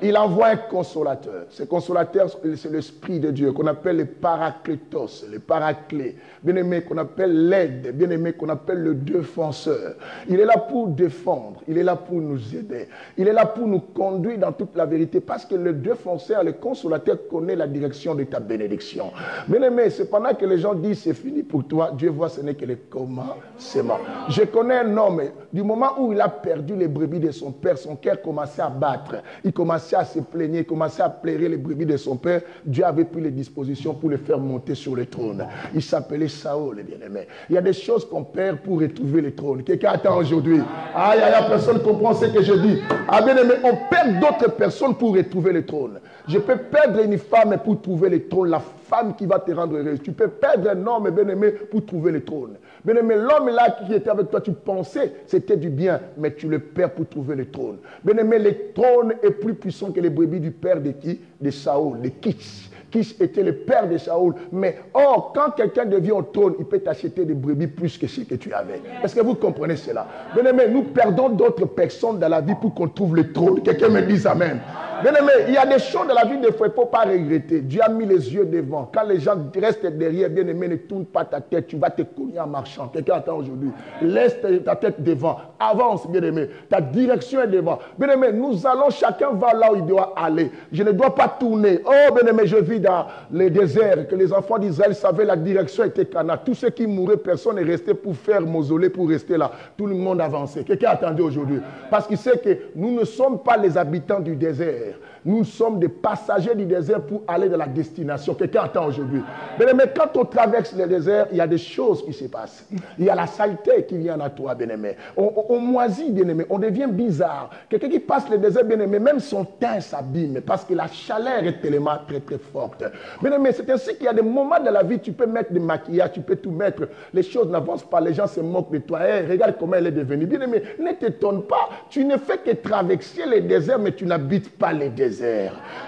Il envoie un consolateur. Ce consolateur, c'est l'Esprit de Dieu, qu'on appelle le Paraclétos, le Paraclé. Bien-aimé, qu'on appelle l'aide, bien-aimé, qu'on appelle le défenseur. Il est là pour défendre, il est là pour nous aider. Il est là pour nous conduire dans toute la vérité, parce que le défenseur, le consolateur connaît la direction de ta bénédiction. Bien-aimé, c'est pendant que les gens disent c'est fini pour toi, Dieu voit ce n'est que le commencement. Je connais un homme, du moment où il a perdu les brebis de son père, son cœur commençait à battre. Il commençait à se plaigner, il commençait à plairer les brebis de son père. Dieu avait pris les dispositions pour le faire monter sur le trône. Il s'appelait Saül, bien-aimé. Il y a des choses qu'on perd pour retrouver le trône. Quelqu'un attend aujourd'hui. Aïe, aïe, aïe, personne ne comprend ce que je dis. Ah, bien-aimé, on perd d'autres personnes pour retrouver le trône. Je peux perdre une femme pour trouver le trône, la femme qui va te rendre heureuse. Tu peux perdre un homme, bien-aimé, pour trouver le trône. Bien-aimé, l'homme là qui était avec toi, tu pensais c'était du bien, mais tu le perds pour trouver le trône. Bien-aimé, le trône est plus puissant que les brebis du père de qui? De Saül, de Kish. Kish était le père de Saül. Mais or, quand quelqu'un devient au trône, il peut t'acheter des brebis plus que ce que tu avais. Est-ce que vous comprenez cela? Bien-aimé, nous perdons d'autres personnes dans la vie pour qu'on trouve le trône. Quelqu'un me dise amen. Bien-aimé, il y a des choses dans la vie, des fois, il ne faut pas regretter. Dieu a mis les yeux devant. Quand les gens restent derrière, bien-aimé, ne tourne pas ta tête. Tu vas te cogner en marchant. Quelqu'un attend aujourd'hui. Laisse ta tête devant. Avance, bien-aimé. Ta direction est devant. Bien-aimé, nous allons, chacun va là où il doit aller. Je ne dois pas tourner. Oh, bien-aimé, je vis dans les déserts, que les enfants d'Israël savaient la direction était Cana. Tous ceux qui mouraient, personne n'est resté pour faire mausolée, pour rester là. Tout le monde avançait. Quelqu'un attendait aujourd'hui. Parce qu'il sait que nous ne sommes pas les habitants du désert. Nous sommes des passagers du désert pour aller dans la destination. Quelqu'un attend aujourd'hui. Bien-aimé, quand on traverse le désert, il y a des choses qui se passent. Il y a la saleté qui vient à toi, bien-aimé. On moisit, bien-aimé. On devient bizarre. Quelqu'un qui passe le désert, bien-aimé, même son teint s'abîme parce que la chaleur est tellement très, très forte. Bien-aimé, c'est ainsi qu'il y a des moments de la vie, tu peux mettre des maquillages, tu peux tout mettre. Les choses n'avancent pas, les gens se moquent de toi. Hey, regarde comment elle est devenue. Bien-aimé, ne t'étonne pas. Tu ne fais que traverser les déserts, mais tu n'habites pas les déserts.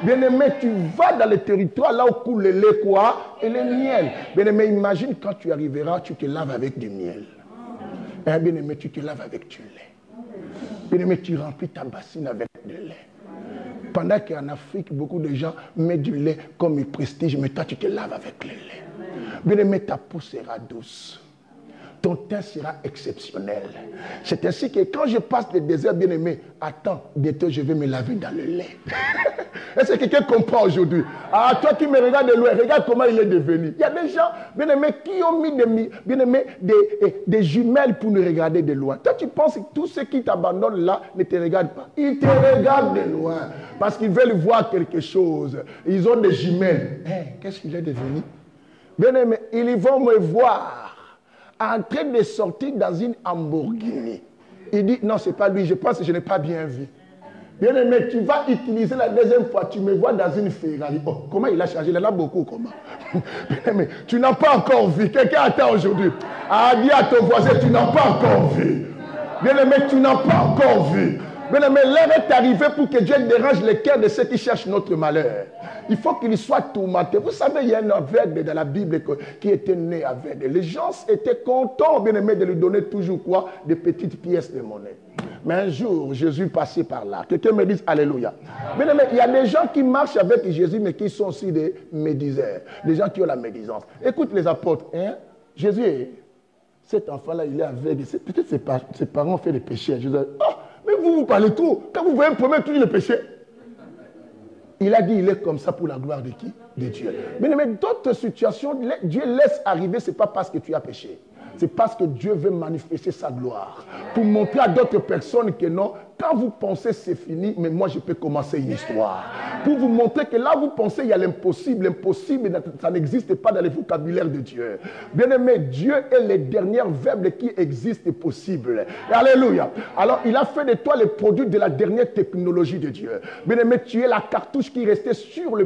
Bien-aimé, tu vas dans le territoire là où coule le lait quoi et le miel. Bien-aimé, imagine quand tu arriveras, tu te laves avec du miel. Bien-aimé, tu te laves avec du lait. Bien-aimé, tu remplis ta bassine avec du lait. Pendant qu'en Afrique, beaucoup de gens mettent du lait comme prestige, mais toi, tu te laves avec le lait. Bien-aimé, ta peau sera douce. Ton teint sera exceptionnel. C'est ainsi que quand je passe le désert, bien-aimé, attends, bientôt je vais me laver dans le lait. Est-ce que quelqu'un comprend aujourd'hui? Ah, toi qui me regardes de loin, regarde comment il est devenu. Il y a des gens, bien-aimés, qui ont mis des jumelles pour nous regarder de loin. Toi, tu penses que tous ceux qui t'abandonnent là ne te regardent pas. Ils te regardent de loin parce qu'ils veulent voir quelque chose. Ils ont des jumelles. Qu'est-ce qu'il est devenu? Bien-aimé, ils vont me voir en train de sortir dans une Lamborghini. Il dit, non, ce n'est pas lui, je pense que je n'ai pas bien vu. Bien-aimé, tu vas utiliser la deuxième fois, tu me vois dans une Ferrari. Oh, comment il a changé? Il en a beaucoup, comment? Bien-aimé, tu n'as pas encore vu. Quelqu'un attend aujourd'hui. Ah, dis à ton voisin, tu n'as pas encore vu. Bien-aimé, tu n'as pas encore vu. Bien-aimé, l'heure est arrivée pour que Dieu dérange les cœurs de ceux qui cherchent notre malheur. Il faut qu'il soit tourmenté. Vous savez, il y a un aveugle dans la Bible qui était né aveugle. Les gens étaient contents, bien-aimé, de lui donner toujours quoi? Des petites pièces de monnaie. Mais un jour, Jésus passait par là. Quelqu'un me dise Alléluia. Bien-aimé, il y a des gens qui marchent avec Jésus, mais qui sont aussi des médiseurs. Des gens qui ont la médisance. Écoute les apôtres. Jésus, cet enfant-là, il est aveugle. Peut-être ses parents ont fait des péchés. Jésus, mais vous parlez trop. Quand vous voyez un premier, tout le péché. Il a dit, il est comme ça pour la gloire de qui? De Dieu. Mais d'autres situations, Dieu laisse arriver, ce n'est pas parce que tu as péché. C'est parce que Dieu veut manifester sa gloire. Pour montrer à d'autres personnes que non, quand vous pensez c'est fini, mais moi je peux commencer une histoire. Pour vous montrer que là vous pensez il y a l'impossible. L'impossible, ça n'existe pas dans le vocabulaire de Dieu. Bien-aimé, Dieu est le dernier verbe qui existe possible. Alléluia. Alors il a fait de toi le produit de la dernière technologie de Dieu. Bien-aimé, tu es la cartouche qui restait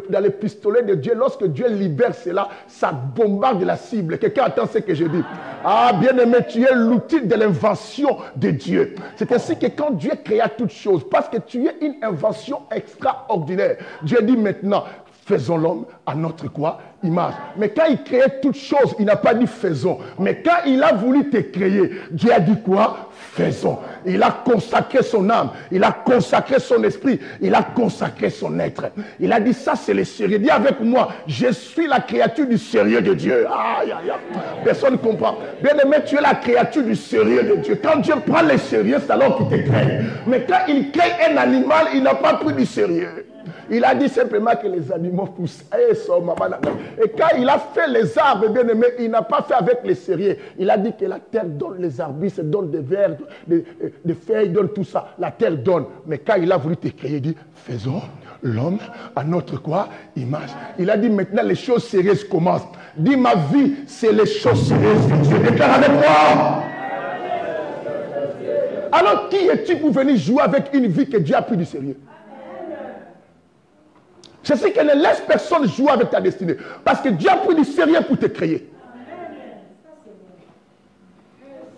dans le pistolet de Dieu. Lorsque Dieu libère cela, ça bombarde la cible. Quelqu'un attend ce que je dis. Ah, bien-aimé, tu es l'outil de l'invention de Dieu. C'est ainsi que quand Dieu créa toutes choses, parce que tu es une invention extraordinaire, Dieu dit maintenant, faisons l'homme à notre quoi? Image. Mais quand il créait toutes choses, il n'a pas dit faisons. Mais quand il a voulu te créer, Dieu a dit quoi? Faisons. Il a consacré son âme, il a consacré son esprit, il a consacré son être. Il a dit ça c'est le sérieux. Dis avec moi, je suis la créature du sérieux de Dieu. Aïe, aïe, aïe. Personne ne comprend. Bien aimé, tu es la créature du sérieux de Dieu. Quand Dieu prend le sérieux, c'est alors qu'il te crée. Mais quand il crée un animal, il n'a pas pris du sérieux. Il a dit simplement que les animaux poussent. Et quand il a fait les arbres, bien aimé, il n'a pas fait avec les sérieux. Il a dit que la terre donne les arbristes, donne des vers, des feuilles, donne tout ça. La terre donne. Mais quand il a voulu te créer, il dit, faisons l'homme à notre quoi? Image. Il a dit maintenant les choses sérieuses commencent. Dis ma vie, c'est les choses sérieuses que Dieu déclare avec moi. Alors qui es-tu pour venir jouer avec une vie que Dieu a pris du sérieux? C'est ce que ne laisse personne jouer avec ta destinée. Parce que Dieu a pris du sérieux pour te créer.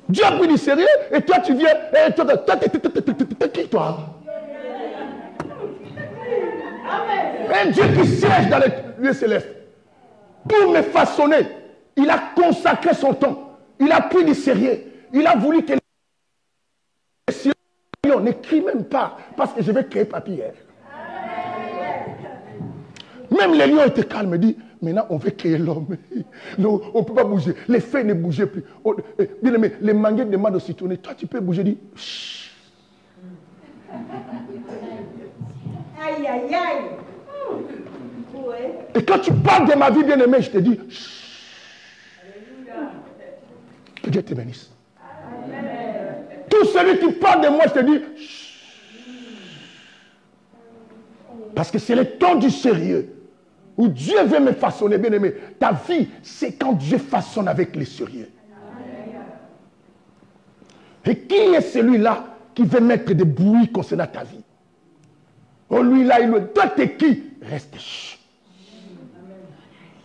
Dieu a pris du sérieux et toi tu viens. Toi, qui toi? Un Dieu qui siège dans les lieux célestes. Pour me façonner, il a consacré son temps. Il a pris du sérieux. Il a voulu que les lions n'écrit même pas. Parce que je vais créer papier. Même les lions étaient calmes. Dit, maintenant on veut créer l'homme. Non, on ne peut pas bouger. Les feuilles ne bougeaient plus. Bien aimé, les manguiers demandent de s'y tourner. Toi, tu peux bouger. Dis, chut. Aïe, aïe, aïe. Et quand tu parles de ma vie, bien aimé, je te dis, chut. Que Dieu te bénisse. Amen. Tout celui qui parle de moi, je te dis, chut. Parce que c'est le temps du sérieux. Où Dieu veut me façonner, bien aimé. Ta vie, c'est quand Dieu façonne avec les sérieux. Et qui est celui-là qui veut mettre des bruits concernant ta vie? Oh, lui là, il le toi, t'es qui? Reste chut.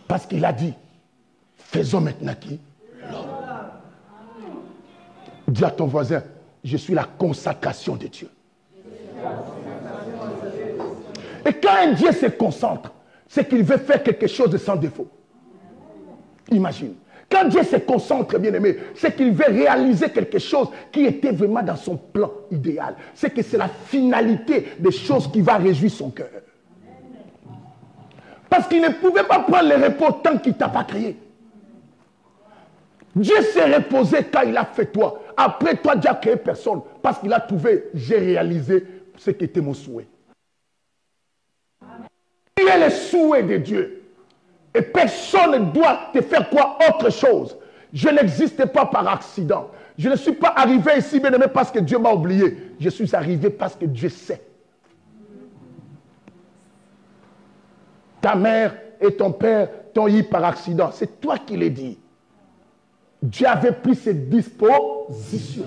Parce qu'il a dit, faisons maintenant qui? L'homme. Dis à ton voisin, je suis la consacration de Dieu. Et quand un Dieu se concentre, c'est qu'il veut faire quelque chose de sans défaut. Imagine. Quand Dieu se concentre, bien aimé, c'est qu'il veut réaliser quelque chose qui était vraiment dans son plan idéal. C'est que c'est la finalité des choses qui va réjouir son cœur. Parce qu'il ne pouvait pas prendre le repos tant qu'il ne t'a pas créé. Dieu s'est reposé quand il a fait toi. Après toi, Dieu a créé personne. Parce qu'il a trouvé, j'ai réalisé ce qui était mon souhait. Tu es le souhait de Dieu. Et personne ne doit te faire quoi autre chose. Je n'existe pas par accident. Je ne suis pas arrivé ici, bien aimé, parce que Dieu m'a oublié. Je suis arrivé parce que Dieu sait. Ta mère et ton père t'ont eu par accident. C'est toi qui l'as dit. Dieu avait pris ses dispositions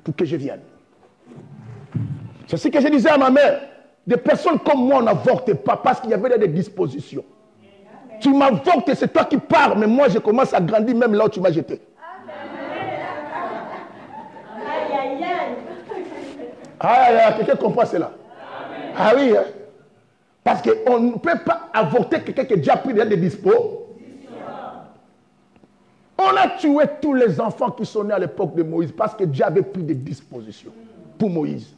pour que je vienne. C'est ce que je disais à ma mère. Des personnes comme moi, on n'avorte pas parce qu'il y avait des dispositions. Tu m'avortes, c'est toi qui pars, mais moi je commence à grandir même là où tu m'as jeté. Aïe, aïe, aïe. Ah, quelqu'un comprend cela? Ah oui, hein? Parce qu'on ne peut pas avorter quelqu'un qui a déjà pris des dispositions. On a tué tous les enfants qui sont nés à l'époque de Moïse parce que Dieu avait pris des dispositions pour Moïse.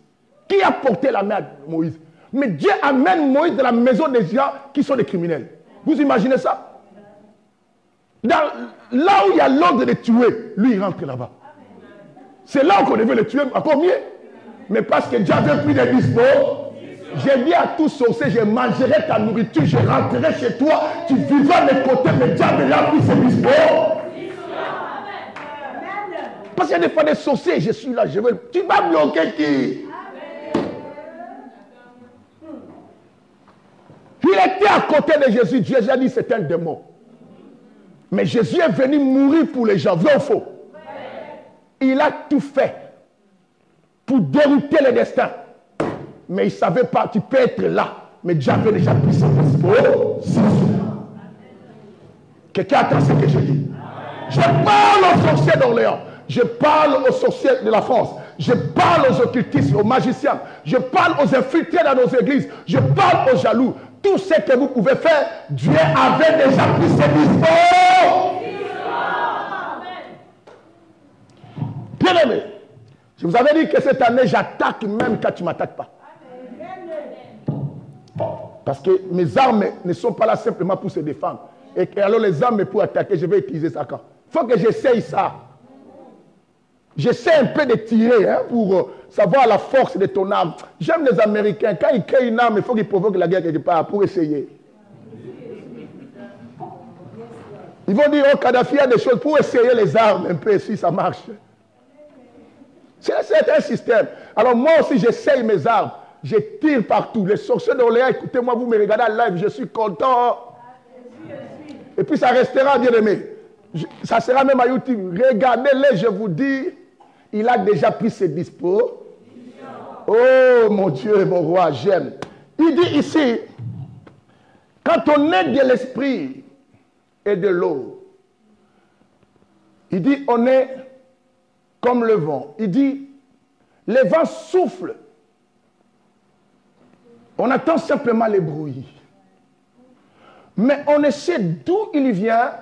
Qui a porté la main à Moïse? Mais Dieu amène Moïse dans la maison des gens qui sont des criminels. Vous imaginez ça? Là où il y a l'ordre de tuer, lui il rentre là-bas. C'est là qu'on devait le tuer encore mieux. Mais parce que Dieu avait pris des dispositions, j'ai dit à tous sorciers, je mangerai ta nourriture, je rentrerai chez toi, tu vivras à mes côtés, mais Dieu avait pris ses dispositions. Parce qu'il y a des fois des sorciers, je suis là, je veux. Tu vas bloquer qui? Il était à côté de Jésus. Dieu a dit c'est un démon. Mais Jésus est venu mourir pour les gens. Vrai ou faux? Il a tout fait pour dérouter le destin. Mais il ne savait pas, tu peux être là. Mais Dieu avait déjà pris son disposition. Quelqu'un attend ce que je dis. Je parle aux sorciers d'Orléans. Je parle aux sorciers de la France. Je parle aux occultistes, aux magiciens. Je parle aux infiltrés dans nos églises. Je parle aux jaloux. Tout ce que vous pouvez faire, Dieu avait déjà pris ses dispositions. Bien aimé, je vous avais dit que cette année, j'attaque même quand tu ne m'attaques pas. Parce que mes armes ne sont pas là simplement pour se défendre. Et alors les armes pour attaquer, je vais utiliser ça quand? Il faut que j'essaye ça. J'essaie un peu de tirer pour savoir la force de ton arme. J'aime les Américains. Quand ils créent une arme, il faut qu'ils provoquent la guerre quelque part pour essayer. Ils vont dire, oh, Kadhafi a des choses pour essayer les armes un peu si ça marche. C'est un système. Alors moi aussi, j'essaye mes armes. Je tire partout. Les sorciers d'Orléans, écoutez-moi, vous me regardez en live, je suis content. Et puis ça restera, bien aimé. Ça sera même à YouTube. Regardez-les, je vous dis. Il a déjà pris ses dispositions. Oh mon Dieu, mon roi, j'aime. Il dit ici, quand on est de l'esprit et de l'eau, il dit on est comme le vent. Il dit, le vent souffle. On attend simplement les bruits. Mais on ne sait d'où il vient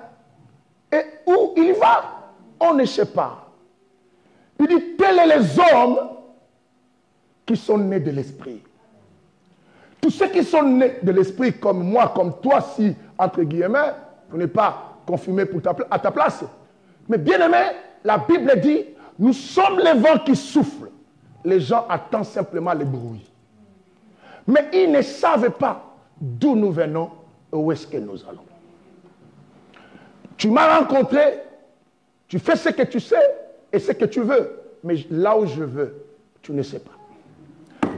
et où il va. On ne sait pas. Il dit, tels sont les hommes qui sont nés de l'esprit. Tous ceux qui sont nés de l'esprit, comme moi, comme toi, si, entre guillemets, vous n'êtes pas confirmé à ta place. Mais bien aimé, la Bible dit, nous sommes les vents qui soufflent. Les gens attendent simplement le bruit. Mais ils ne savent pas d'où nous venons et où est-ce que nous allons. Tu m'as rencontré, tu fais ce que tu sais, et ce que tu veux, mais là où je veux, tu ne sais pas.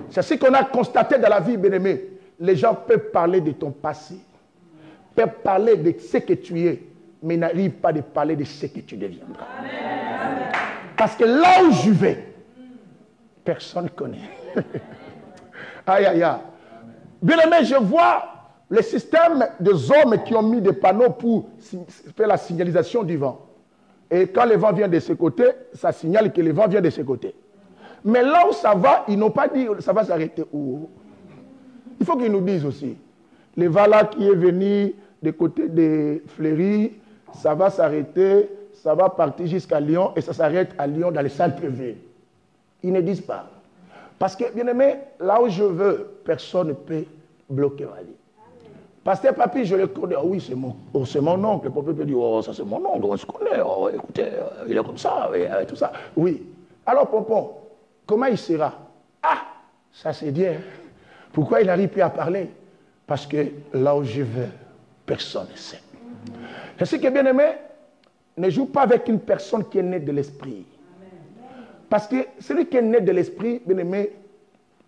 C'est ce qu'on a constaté dans la vie, bien-aimé. Les gens peuvent parler de ton passé, peuvent parler de ce que tu es, mais ils n'arrivent pas à parler de ce que tu deviendras. Amen. Parce que là où je vais, personne ne connaît. Aïe, aïe, aïe. Bien-aimé, je vois le système des hommes qui ont mis des panneaux pour faire la signalisation du vent. Et quand le vent vient de ce côté, ça signale que le vent vient de ce côté. Mais là où ça va, ils n'ont pas dit ça va s'arrêter où. Il faut qu'ils nous disent aussi. Le vent là qui est venu des côtés de Fleury, ça va s'arrêter, ça va partir jusqu'à Lyon et ça s'arrête à Lyon dans les centres-villes. Ils ne disent pas. Parce que, bien aimé, là où je veux, personne ne peut bloquer ma vie. Pasteur Papi, je le connais. Oh oui, c'est mon oncle. Le peuple peut dire, oh, ça c'est mon oncle, on se connaît. Oh, écoutez, il est comme ça, et tout ça. Oui. Alors, Pompon, comment il sera? Ah, ça c'est bien. Pourquoi il n'arrive plus à parler? Parce que là où je veux, personne ne sait. Je sais que, bien aimé, ne joue pas avec une personne qui est née de l'esprit. Parce que celui qui est né de l'esprit, bien aimé,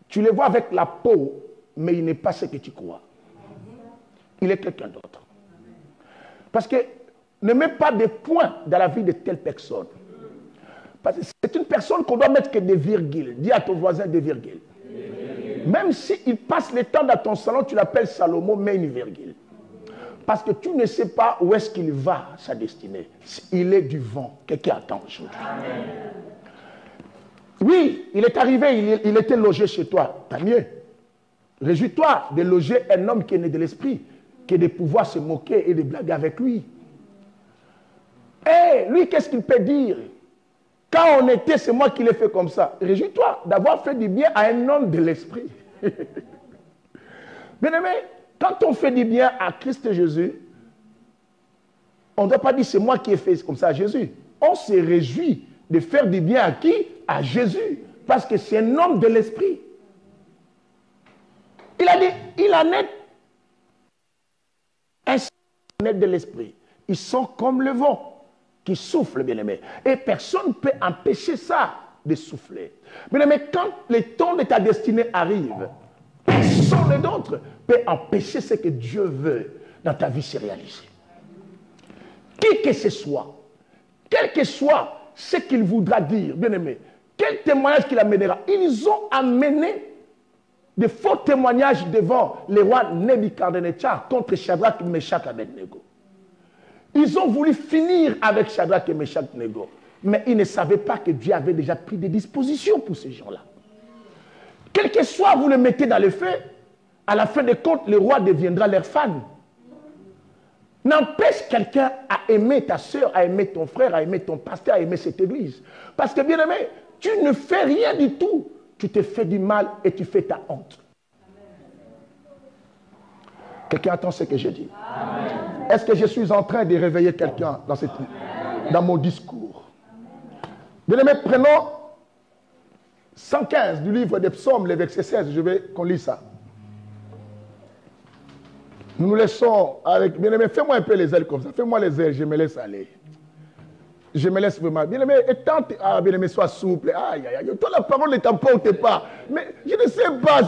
tu le vois avec la peau, mais il n'est pas ce que tu crois. Il est quelqu'un d'autre. Parce que ne mets pas de points dans la vie de telle personne. Parce que c'est une personne qu'on doit mettre que des virgules. Dis à ton voisin des virgules. Même s'il passe le temps dans ton salon, tu l'appelles Salomon, mets une virgule. Parce que tu ne sais pas où est-ce qu'il va, sa destinée. Il est du vent. Quelqu'un attend aujourd'hui. Oui, il est arrivé, il était logé chez toi. Tant mieux. Réjouis-toi de loger un homme qui est né de l'esprit, qui est de pouvoir se moquer et de blaguer avec lui. Et lui, qu'est-ce qu'il peut dire? Quand on était, c'est moi qui l'ai fait comme ça. Réjouis-toi d'avoir fait du bien à un homme de l'esprit. Bien-aimé, quand on fait du bien à Christ Jésus, on ne doit pas dire c'est moi qui ai fait comme ça à Jésus. On se réjouit de faire du bien à qui? À Jésus. Parce que c'est un homme de l'esprit. Il a dit, il en est un de l'esprit. Ils sont comme le vent qui souffle, bien-aimé. Et personne ne peut empêcher ça de souffler. Bien-aimé, quand le temps de ta destinée arrive, personne d'autre peut empêcher ce que Dieu veut dans ta vie se réaliser. Qui que ce soit, quel que soit ce qu'il voudra dire, bien-aimé, quel témoignage qu'il amènera, ils ont amené de faux témoignages devant le roi Nebuchadnezzar contre Shadrach, Meshach et Abednego. Ils ont voulu finir avec Shadrach et Meshach et Abednego, mais ils ne savaient pas que Dieu avait déjà pris des dispositions pour ces gens-là. Quel que soit vous le mettez dans le feu, à la fin des comptes, le roi deviendra leur fan. N'empêche quelqu'un à aimer ta soeur, à aimer ton frère, à aimer ton pasteur, à aimer cette église. Parce que, bien aimé, tu ne fais rien du tout. Tu te fais du mal et tu fais ta honte. Quelqu'un attend ce que je dis? Est-ce que je suis en train de réveiller quelqu'un dans mon discours? Bien aimé, prenons 115 du livre des psaumes, le verset 16. Je veux qu'on lise ça. Nous nous laissons avec... Bien aimé, fais-moi un peu les ailes comme ça. Fais-moi les ailes, je me laisse aller. Je me laisse vraiment. Bien aimé, et tente... Ah, bien aimé, sois souple. Aïe, aïe, aïe. Toi, la parole ne t'emporte pas. Mais je ne sais pas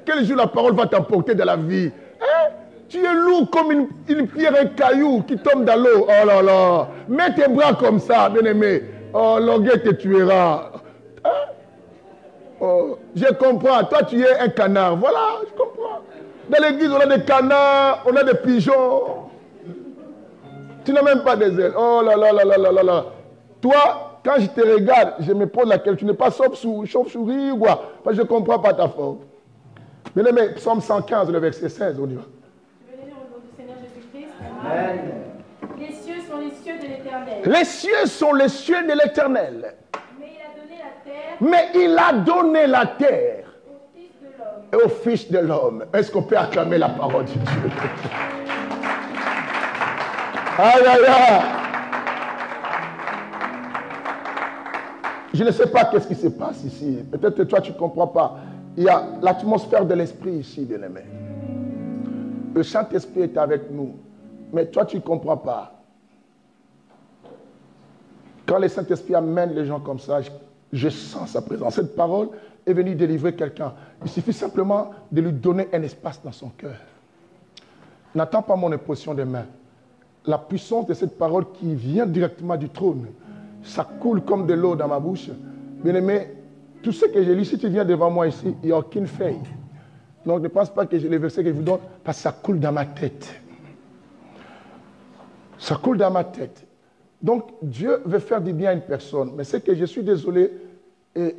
quel jour la parole va t'emporter dans la vie. Hein? Tu es lourd comme une pierre, un caillou qui tombe dans l'eau. Oh là là. Mets tes bras comme ça, bien aimé. Oh, l'orgueil te tuera. Hein? Oh, je comprends. Toi, tu es un canard. Voilà, je comprends. Dans l'église, on a des canards, on a des pigeons. Tu n'as même pas des ailes. Oh là là là là là là là. Toi, quand je te regarde, je me pose la question. Tu n'es pas chauve-souris ou quoi? Parce que je ne comprends pas ta forme. Bien aimé, Psaume 115, le verset 16, on y va. Venez au nom du Seigneur Jésus-Christ. Amen. Les cieux sont les cieux de l'Éternel. Les cieux sont les cieux de l'Éternel. Mais il a donné la terre. Mais il a donné la terre Au Fils de l'homme. et au Fils de l'homme. Est-ce qu'on peut acclamer la parole de Dieu? Aïe, aïe, aïe. Je ne sais pas qu'est-ce qui se passe ici. Peut-être que toi, tu ne comprends pas. Il y a l'atmosphère de l'esprit ici, bien-aimé. Le Saint-Esprit est avec nous. Mais toi, tu ne comprends pas. Quand le Saint-Esprit amène les gens comme ça, je sens sa présence. Cette parole est venue délivrer quelqu'un. Il suffit simplement de lui donner un espace dans son cœur. N'attends pas mon imposition des mains. La puissance de cette parole qui vient directement du trône, ça coule comme de l'eau dans ma bouche. Bien-aimé, tout ce que j'ai lu, si tu viens devant moi ici, il n'y a aucune feuille. Donc ne pense pas que j'ai les versets que je vous donne, parce que ça coule dans ma tête. Ça coule dans ma tête. Donc Dieu veut faire du bien à une personne, mais c'est que je suis désolé, et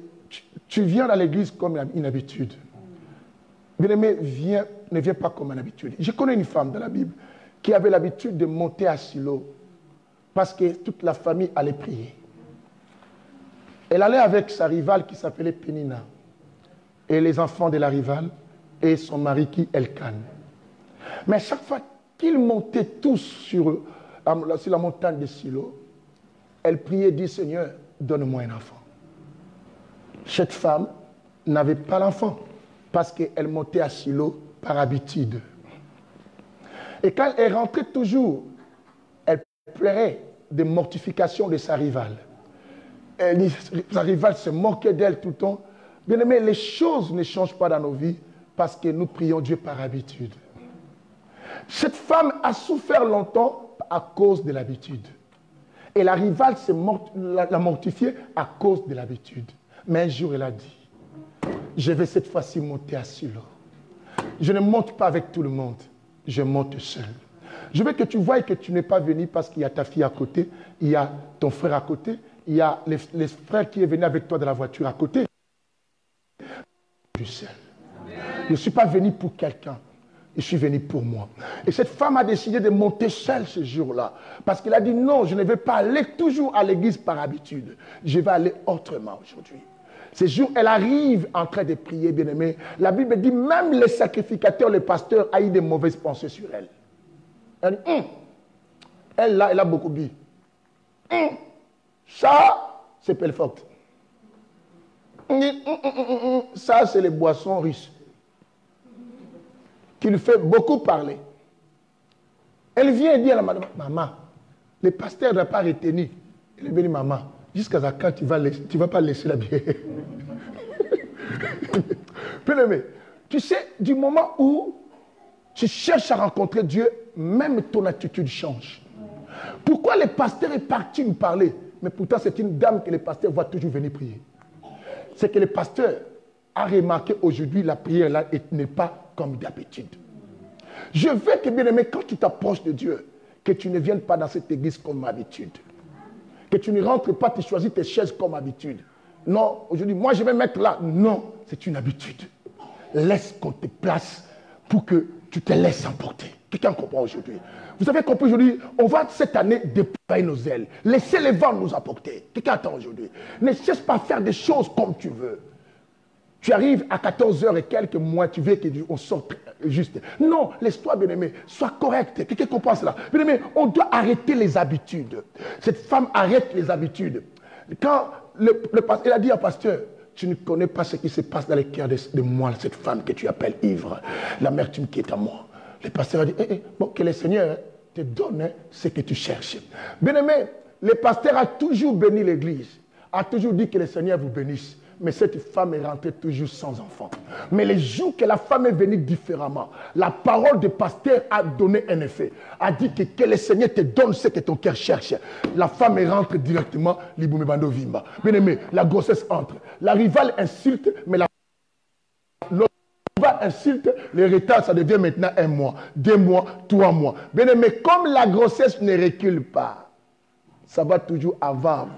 tu viens dans l'église comme une habitude. Bien-aimé, ne viens pas comme une habitude. Je connais une femme dans la Bible qui avait l'habitude de monter à Silo parce que toute la famille allait prier. Elle allait avec sa rivale qui s'appelait Pénina, et les enfants de la rivale, et son mari qui Elkan. Mais à chaque fois qu'ils montaient tous sur la montagne de Silo, elle priait et dit, Seigneur, donne-moi un enfant. Cette femme n'avait pas l'enfant parce qu'elle montait à Silo par habitude. Et quand elle rentrait toujours, elle pleurait des mortifications de sa rivale. Sa rivale se moquait d'elle tout le temps. Bien aimé, les choses ne changent pas dans nos vies parce que nous prions Dieu par habitude. Cette femme a souffert longtemps à cause de l'habitude. Et la rivale l'a mortifiée à cause de l'habitude. Mais un jour, elle a dit, je vais cette fois-ci monter à Silo. Je ne monte pas avec tout le monde, je monte seul. Je veux que tu vois que tu n'es pas venu parce qu'il y a ta fille à côté, il y a ton frère à côté, il y a les frères qui est venu avec toi dans la voiture à côté. Je suis seul. Je ne suis pas venu pour quelqu'un. Je suis venu pour moi. Et cette femme a décidé de monter seule ce jour-là. Parce qu'elle a dit non, je ne vais pas aller toujours à l'église par habitude. Je vais aller autrement aujourd'hui. Ce jour, elle arrive en train de prier, bien-aimé. La Bible dit même les sacrificateurs, les pasteurs, a eu des mauvaises pensées sur elle. Elle dit, elle là, elle a beaucoup bu. Ça, c'est Pelfort. Ça, c'est les boissons russes. Qui lui fait beaucoup parler. Elle vient dire à la madame, maman, le pasteur n'a pas retenu. Elle est venue, maman, jusqu'à quand tu vas pas laisser la bière. Bien-aimé, tu sais, du moment où tu cherches à rencontrer Dieu, même ton attitude change. Pourquoi le pasteur est parti nous parler? Mais pourtant, c'est une dame que le pasteur va toujours venir prier. C'est que le pasteur a remarqué aujourd'hui la prière là n'est pas comme d'habitude. Je veux que, bien aimé, quand tu t'approches de Dieu, que tu ne viennes pas dans cette église comme habitude. Que tu ne rentres pas, tu choisis tes chaises comme habitude. Non, aujourd'hui, moi je vais mettre là. Non, c'est une habitude. Laisse qu'on te place pour que tu te laisses emporter. Quelqu'un comprend aujourd'hui? Vous avez compris aujourd'hui, on va cette année déployer nos ailes. Laissez les vents nous apporter. Quelqu'un attend aujourd'hui. Ne cherche pas à faire des choses comme tu veux. Tu arrives à 14h et quelques mois, tu veux qu'on sorte juste. Non, laisse-toi, bien-aimé, sois correct. Quelqu'un comprend cela? Bien-aimé, on doit arrêter les habitudes. Cette femme arrête les habitudes. Quand le pasteur, il a dit à pasteur, tu ne connais pas ce qui se passe dans le cœur de moi, cette femme que tu appelles ivre, l'amertume qui est à moi. Le pasteur a dit, bon, que le Seigneur te donne ce que tu cherches. Bien-aimé, le pasteur a toujours béni l'église, a toujours dit que le Seigneur vous bénisse. Mais cette femme est rentrée toujours sans enfant. Mais les jours que la femme est venue différemment, la parole du pasteur a donné un effet. A dit que le Seigneur te donne ce que ton cœur cherche. La femme est rentrée directement, l'Iboumebando Vimba. Bien aimé, la grossesse entre. La rivale insulte, mais la rivale insulte, le retard, ça devient maintenant 1 mois, 2 mois, 3 mois. Bien aimé, comme la grossesse ne recule pas, ça va toujours avant.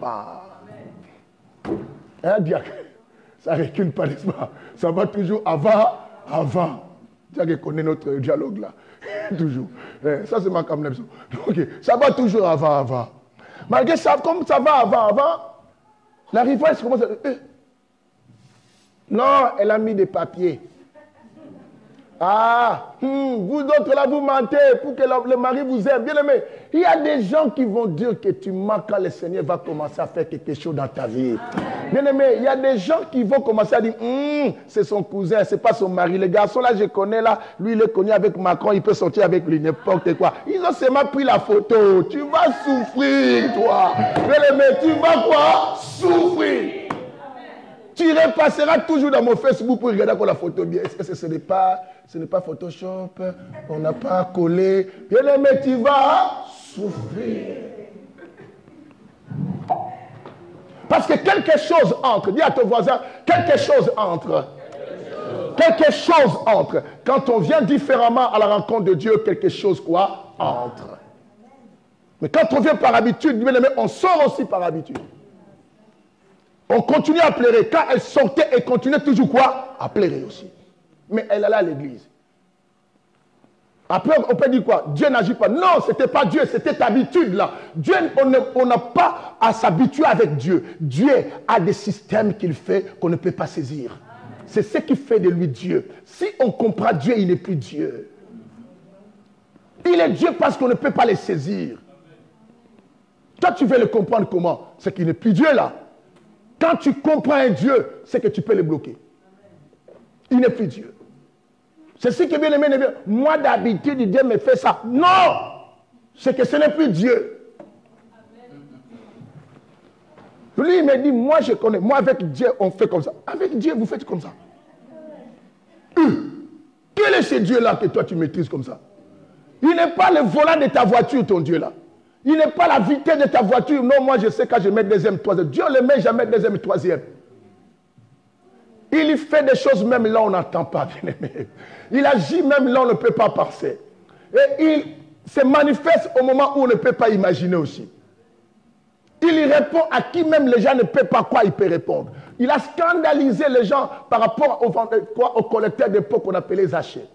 Hein, diacre? Ça ne recule pas, n'est-ce pas? Ça va toujours avant. Diacre connaît notre dialogue là. Toujours. Ça, c'est ma camlection. Okay. Ça va toujours avant. Malgré ça, comme ça va avant, la rivale commence à... Non, elle a mis des papiers. Vous autres là, vous mentez pour que le mari vous aime. Bien aimé, il y a des gens qui vont dire que tu mens quand le Seigneur va commencer à faire quelque chose dans ta vie. Bien aimé, il y a des gens qui vont commencer à dire, c'est son cousin, c'est pas son mari. Les garçons là, je connais là, lui il est connu avec Macron, il peut sortir avec lui, n'importe quoi. Ils ont seulement pris la photo. Tu vas souffrir, toi. Bien aimé, tu vas quoi? Souffrir. Tu repasseras toujours dans mon Facebook pour regarder encore la photo bien. Est-ce que ce n'est pas Photoshop? On n'a pas collé. Bien aimé, tu vas souffrir. Parce que quelque chose entre. Dis à ton voisin, quelque chose entre. Quelque chose entre. Quand on vient différemment à la rencontre de Dieu, quelque chose quoi? Entre. Mais quand on vient par habitude, bien aimé, on sort aussi par habitude. On continue à pleurer. Quand elle sortait, elle continuait toujours quoi? À pleurer aussi. Mais elle allait à l'église. Après, on peut dire quoi? Dieu n'agit pas. Non, ce n'était pas Dieu, c'était ta habitude là. Dieu, on n'a pas à s'habituer avec Dieu. Dieu a des systèmes qu'il fait qu'on ne peut pas saisir. C'est ce qui fait de lui Dieu. Si on comprend Dieu, il n'est plus Dieu. Il est Dieu parce qu'on ne peut pas le saisir. Toi, tu veux le comprendre comment? C'est qu'il n'est plus Dieu là. Quand tu comprends un Dieu, c'est que tu peux le bloquer. Il n'est plus Dieu. C'est ce qui est bien aimé. Moi, d'habitude, Dieu me fait ça. Non! C'est que ce n'est plus Dieu. Lui, il me dit, moi, je connais. Moi, avec Dieu, on fait comme ça. Avec Dieu, vous faites comme ça. Quel est ce Dieu-là que toi, tu maîtrises comme ça? Il n'est pas le volant de ta voiture, ton Dieu là. Il n'est pas la vitesse de ta voiture. Non, moi, je sais quand je mets deuxième, troisième. Dieu ne le met jamais deuxième, troisième. Il fait des choses même là, on n'entend pas, bien aimé. Il agit même là, on ne peut pas passer. Et il se manifeste au moment où on ne peut pas imaginer aussi. Il répond à qui même les gens ne peuvent pas quoi il peut répondre. Il a scandalisé les gens par rapport aux collecteurs d'impôts qu'on appelait Zachée.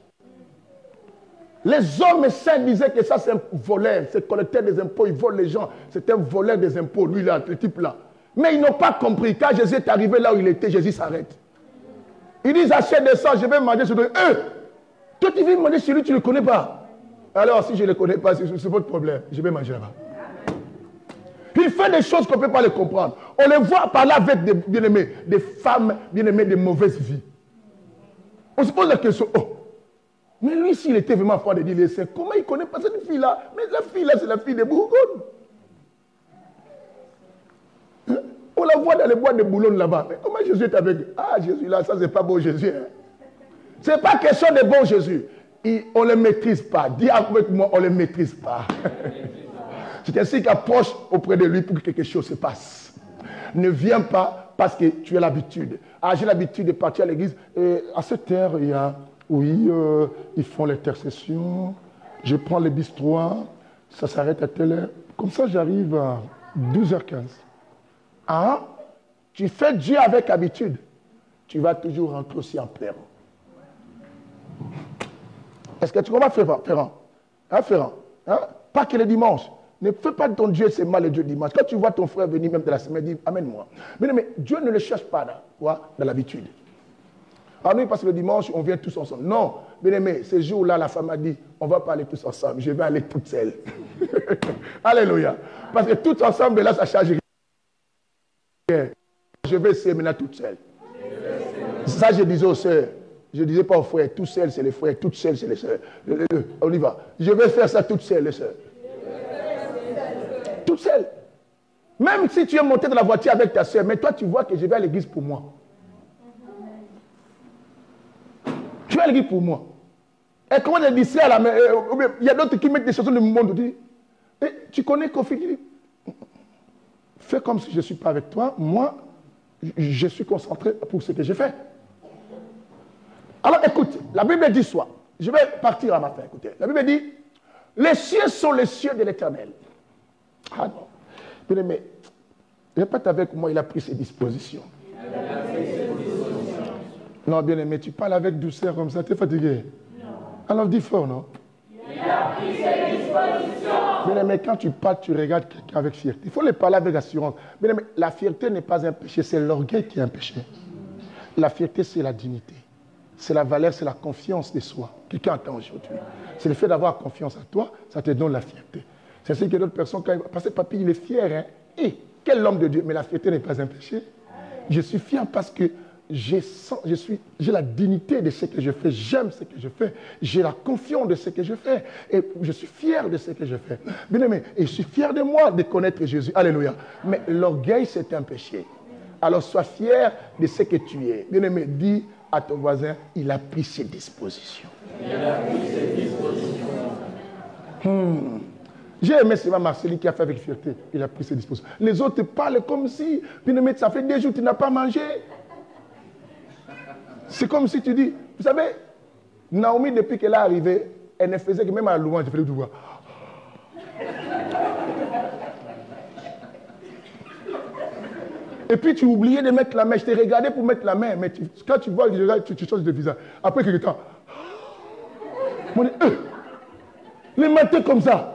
Les hommes saints disaient que ça c'est un voleur, c'est collecteur des impôts, il vole les gens, c'est un voleur des impôts, lui là, ce type là. Mais ils n'ont pas compris, quand Jésus est arrivé là où il était, Jésus s'arrête. Ils disent achète des sangs, je vais manger sur lui. Toi tu veux manger sur lui, tu ne le connais pas. Alors si je ne le connais pas, c'est votre problème, je vais manger là-bas. Il fait des choses qu'on ne peut pas les comprendre. On les voit parler avec des bien-aimés, des femmes bien-aimées de mauvaise vie. On se pose la question, mais lui, s'il était vraiment fort de dire, comment il ne connaît pas cette fille-là? Mais la fille-là, c'est la fille de Bourgogne. On la voit dans les bois de Boulogne là-bas. Mais comment Jésus est avec eux? Ah, Jésus là, ça, c'est pas bon Jésus. Hein? Ce n'est pas question de bon Jésus. On ne le maîtrise pas. Dis avec moi, on ne le maîtrise pas. C'est ainsi qu'approche auprès de lui pour que quelque chose se passe. Ne viens pas parce que tu as l'habitude. Ah, j'ai l'habitude de partir à l'église. À cette heure, il y a... Oui, ils font l'intercession. Je prends le bistrot. Ça s'arrête à telle heure. Comme ça, j'arrive à 12h15. Ah, tu fais Dieu avec habitude. Tu vas toujours rentrer aussi en pleurant. Est-ce que tu comprends, Ferrand? Hein, Ferrand? Hein? Pas que le dimanche. Ne fais pas de ton Dieu, c'est mal le Dieu dimanche. Quand tu vois ton frère venir même de la semaine, dis, amène-moi. Mais Dieu ne le cherche pas dans l'habitude. Ah oui, parce que le dimanche, on vient tous ensemble. Non, bien-aimé, ce jour-là, la femme a dit, on va pas aller tous ensemble, je vais aller toute seule. Alléluia. Parce que tous ensemble, là, ça change rien. Je vais essayer maintenant toute seule. Ça, je disais aux sœurs. Je ne disais pas aux frères, tout seul, c'est les frères, toute seule, c'est les sœurs. On y va. Je vais faire ça toute seule, les sœurs. Toute seule. Même si tu es monté dans la voiture avec ta sœur, mais toi, tu vois que je vais à l'église pour moi. Tu vas à l'église pour moi. Et comment je dis ça à la main? Il y a d'autres qui mettent des chansons du monde. Tu connais Kofi? Fais comme si je ne suis pas avec toi. Moi, je suis concentré pour ce que je fais. Alors écoute, la Bible dit soit. Je vais partir à matin, écoutez. La Bible dit, les cieux sont les cieux de l'Éternel. Ah non. Bien-aimé, répète avec moi, il a pris ses dispositions. Non, bien-aimé, tu parles avec douceur comme ça, tu es fatigué? Non. Alors dis fort, non? Il a pris ses dispositions. Bien-aimé, quand tu parles, tu regardes quelqu'un avec fierté. Il faut le parler avec assurance. Bien-aimé, la fierté n'est pas un péché, c'est l'orgueil qui est un péché. La fierté, c'est la dignité. C'est la valeur, c'est la confiance de soi. Quelqu'un entend aujourd'hui. C'est le fait d'avoir confiance en toi, ça te donne la fierté. C'est ce que d'autres personnes, parce que papy, il est fier. Hein? Et quel homme de Dieu? Mais la fierté n'est pas un péché. Je suis fier parce que j'ai la dignité de ce que je fais. J'aime ce que je fais. J'ai la confiance de ce que je fais. Et je suis fier de ce que je fais. Bien aimé, et je suis fier de moi de connaître Jésus. Alléluia. Mais l'orgueil, c'est un péché. Alors sois fier de ce que tu es. Bien aimé, dis à ton voisin, il a pris ses dispositions. Il a pris ses dispositions. J'ai aimé Sylvain Marcelli qui a fait avec fierté. Il a pris ses dispositions. Les autres parlent comme si, puis ça fait 2 jours que tu n'as pas mangé. C'est comme si tu dis, vous savez, Naomi, depuis qu'elle est arrivée, elle ne faisait que même à la louange, je faisais tout voir. Et puis tu oubliais de mettre la main. Je t'ai regardé pour mettre la main, mais quand tu vois, tu changes de visage. Après quelques temps, Les mater comme ça.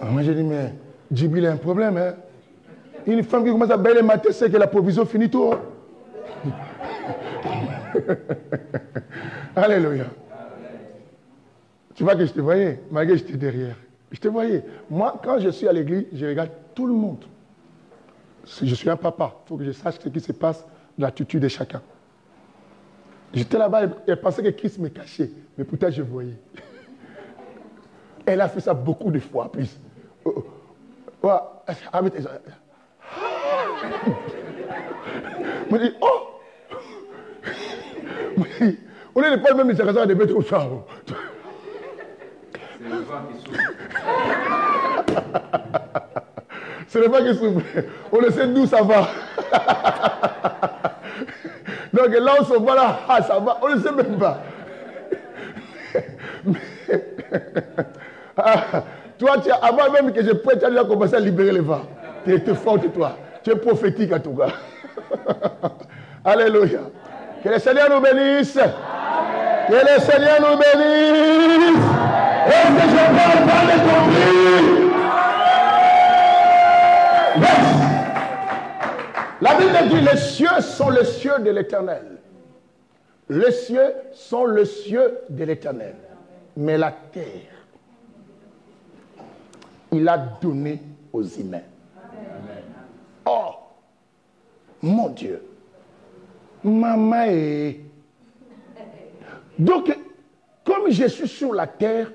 Moi, j'ai dit, mais Djibril a un problème. Hein? Une femme qui commence à bailler les mater, c'est que la provision finit tout. Hein? Alléluia. Tu vois que je te voyais, malgré que j'étais derrière. Je te voyais. Moi, quand je suis à l'église, je regarde tout le monde. Si je suis un papa, il faut que je sache ce qui se passe dans l'attitude de chacun. J'étais là-bas et elle pensait que Christ me cachait, mais pourtant je voyais. Elle a fait ça beaucoup de fois, plus. Je dis, oh! On n'est pas le même génération de mettre au char. C'est le vent qui souffle. C'est le vent qui souffle. On le sait d'où ça va. Donc là, on se voit là, ah, ça va, on ne sait même pas. Toi, avant même que je prête, tu as déjà commencé à libérer les vents. Tu es fort, toi. Tu es prophétique en tout cas. Alléluia. Que le Seigneur nous bénisse. Amen. Que le Seigneur nous bénisse. Et que je parle pas de compris. Yes. La Bible dit, les cieux sont les cieux de l'Éternel. Les cieux sont les cieux de l'Éternel. Mais la terre, il a donné aux humains. Oh, mon Dieu. Maman est... Donc, comme je suis sur la terre,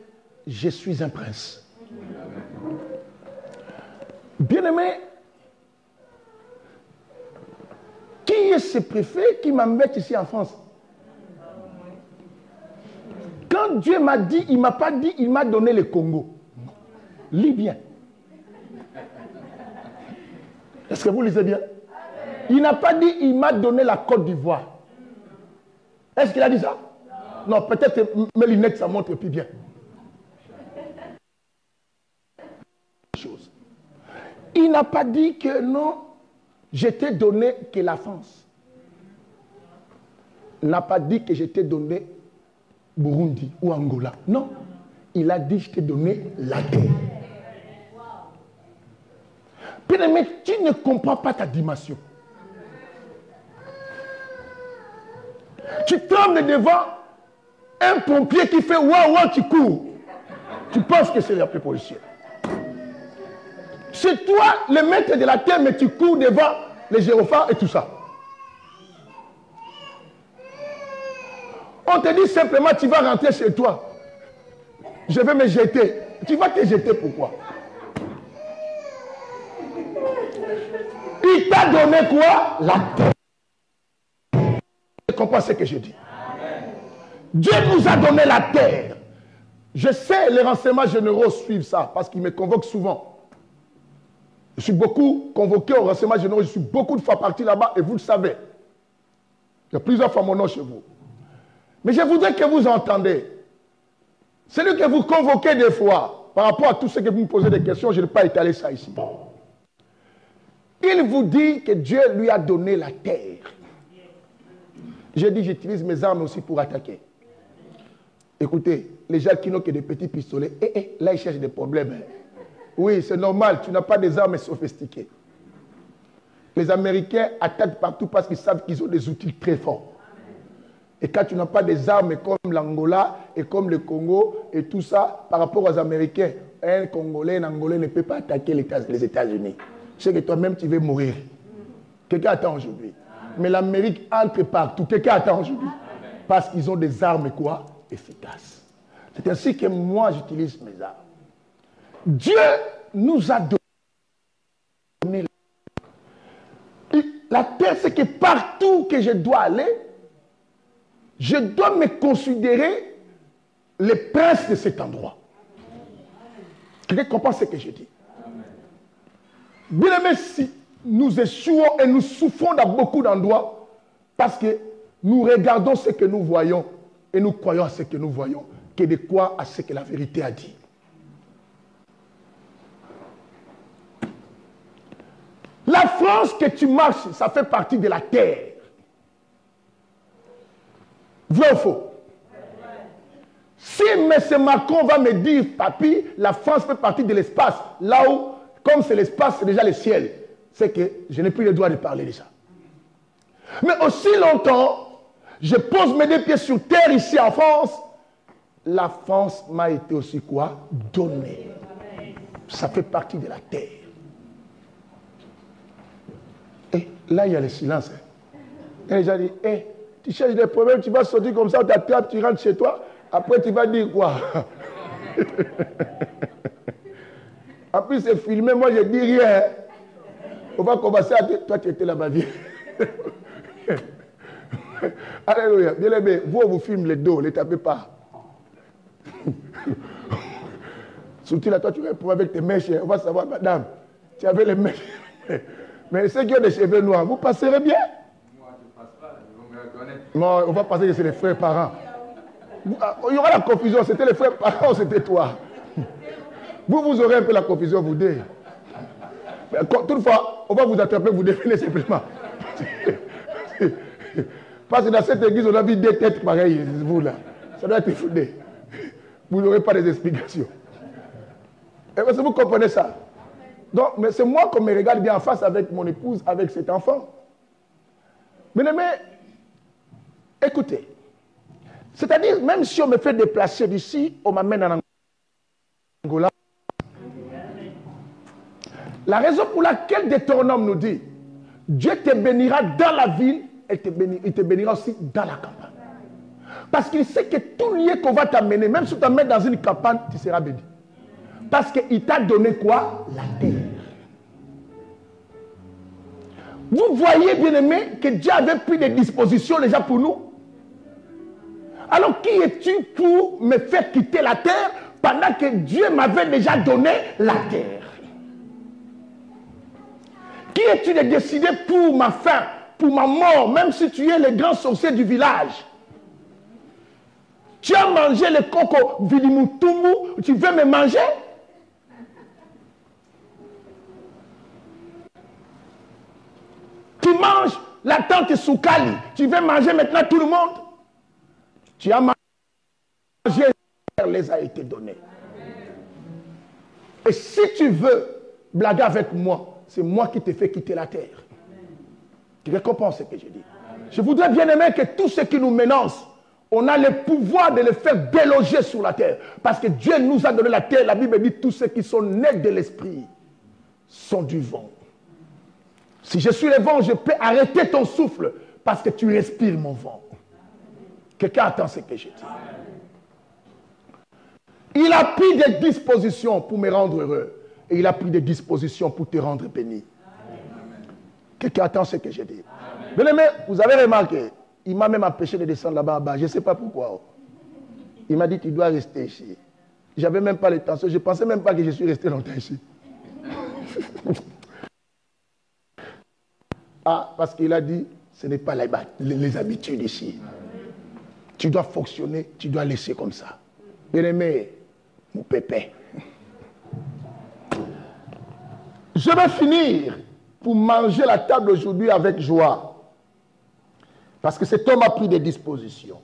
je suis un prince. Bien-aimé, qui est ce préfet qui m'embête ici en France? Quand Dieu m'a dit, il ne m'a pas dit, il m'a donné le Congo. Lis bien. Est-ce que vous lisez bien? Il n'a pas dit, il m'a donné la Côte d'Ivoire. Est-ce qu'il a dit ça? Non, peut-être mes lunettes, ça montre plus bien. Il n'a pas dit que non, je t'ai donné que la France. Il n'a pas dit que je t'ai donné Burundi ou Angola. Non, il a dit, je t'ai donné la terre. Mais tu ne comprends pas ta dimension. Tu trembles devant un pompier qui fait waouh, waouh, tu cours. Tu penses que c'est la préposition. C'est toi le maître de la terre, mais tu cours devant les gyrophares et tout ça. On te dit simplement, tu vas rentrer chez toi. Je vais me jeter. Tu vas te jeter pourquoi? Il t'a donné quoi? La terre. Je comprends ce que je dis. Dieu nous a donné la terre. Je sais, les renseignements généraux suivent ça parce qu'ils me convoquent souvent. Je suis beaucoup convoqué aux renseignements généraux. Je suis beaucoup de fois parti là-bas et vous le savez. Il y a plusieurs fois mon nom chez vous. Mais je voudrais que vous entendez. Celui que vous convoquez des fois, par rapport à tout ce que vous me posez des questions, je n'ai pas étalé ça ici. Il vous dit que Dieu lui a donné la terre. J'ai dit, j'utilise mes armes aussi pour attaquer. Écoutez, les gens qui n'ont que des petits pistolets, là ils cherchent des problèmes. Oui, c'est normal, tu n'as pas des armes sophistiquées. Les Américains attaquent partout parce qu'ils savent qu'ils ont des outils très forts. Et quand tu n'as pas des armes comme l'Angola et comme le Congo et tout ça, par rapport aux Américains, un Congolais, un Angolais ne peut pas attaquer les États-Unis. Je sais que toi-même, tu veux mourir. Quelqu'un attend aujourd'hui. Mais l'Amérique entre partout. Quelqu'un attend aujourd'hui. Parce qu'ils ont des armes quoi? Efficaces. C'est ainsi que moi, j'utilise mes armes. Dieu nous a donné la terre, c'est que partout que je dois aller, je dois me considérer le prince de cet endroit. Quelqu'un comprend ce que je dis? Bien aimé, si nous échouons et nous souffrons dans beaucoup d'endroits, parce que nous regardons ce que nous voyons et nous croyons à ce que nous voyons, que de quoi à ce que la vérité a dit. La France que tu marches, ça fait partie de la terre. Vrai ou faux? M. Macron va me dire, papi, la France fait partie de l'espace, là où, comme c'est l'espace, c'est déjà le ciel, c'est que je n'ai plus le droit de parler de ça. Mais aussi longtemps, je pose mes 2 pieds sur terre ici en France, la France m'a été aussi quoi? Donnée. Ça fait partie de la terre. Et là, il y a le silence. Et les gens disent, tu cherches des problèmes, tu vas sortir comme ça, on t'attrape, tu rentres chez toi, après tu vas dire quoi? En plus, c'est filmé, moi je dis rien. On va commencer à dire, toi tu étais là-bas, viens. Alléluia. Bien aimé, vous filmez les dos, ne les tapez pas. Surtout là, toi tu réponds avec tes mèches, on va savoir, madame, tu avais les mèches. Mais ceux qui ont des cheveux noirs, vous passerez bien? Moi, je ne passe pas, ils vont me reconnaître. Non, on va penser que c'est les frères parents. Il y aura la confusion, c'était les frères parents ou c'était toi? Vous aurez un peu la confusion, vous deux. Mais toutefois, on va vous attraper, vous devinez simplement. Parce que dans cette église, on a vu 2 têtes pareilles, vous là. Ça doit être fondé. Vous n'aurez pas des explications. Et parce que vous comprenez ça. Donc, mais c'est moi qu'on me regarde bien en face avec mon épouse, avec cet enfant. Bien aimé, écoutez. C'est-à-dire, même si on me fait déplacer d'ici, on m'amène en Angola. La raison pour laquelle Deutéronome nous dit, Dieu te bénira dans la ville et il te bénira aussi dans la campagne. Parce qu'il sait que tout lieu qu'on va t'amener, même si tu t'amènes dans une campagne, tu seras béni. Parce qu'il t'a donné quoi? La terre. Vous voyez, bien aimé, que Dieu avait pris des dispositions déjà pour nous. Alors qui es-tu pour me faire quitter la terre pendant que Dieu m'avait déjà donné la terre? Qui es-tu de décider pour ma fin, pour ma mort, même si tu es le grand sorcier du village? Tu as mangé le coco Vilimutumu, tu veux me manger? Tu manges la tante Soukali, tu veux manger maintenant tout le monde? Tu as mangé, les a été donné. Et si tu veux blaguer avec moi, c'est moi qui te fais quitter la terre. Tu récompenses ce que je dis. Je voudrais bien aimer que tous ceux qui nous menacent, on a le pouvoir de les faire déloger sur la terre. Parce que Dieu nous a donné la terre. La Bible dit tous ceux qui sont nés de l'esprit sont du vent. Si je suis le vent, je peux arrêter ton souffle parce que tu respires mon vent. Quelqu'un attend ce que je dis. Il a pris des dispositions pour me rendre heureux. Et il a pris des dispositions pour te rendre béni. Quelqu'un attend ce que je dis. Bien aimé, vous avez remarqué, il m'a même empêché de descendre là-bas en bas. Je ne sais pas pourquoi. Il m'a dit, tu dois rester ici. Je n'avais même pas l'intention. Je ne pensais même pas que je suis resté longtemps ici. Ah, parce qu'il a dit, ce n'est pas les habitudes ici. Tu dois fonctionner, tu dois laisser comme ça. Bien aimé, mon pépé. Je vais finir pour manger la table aujourd'hui avec joie. Parce que cet homme a pris des dispositions.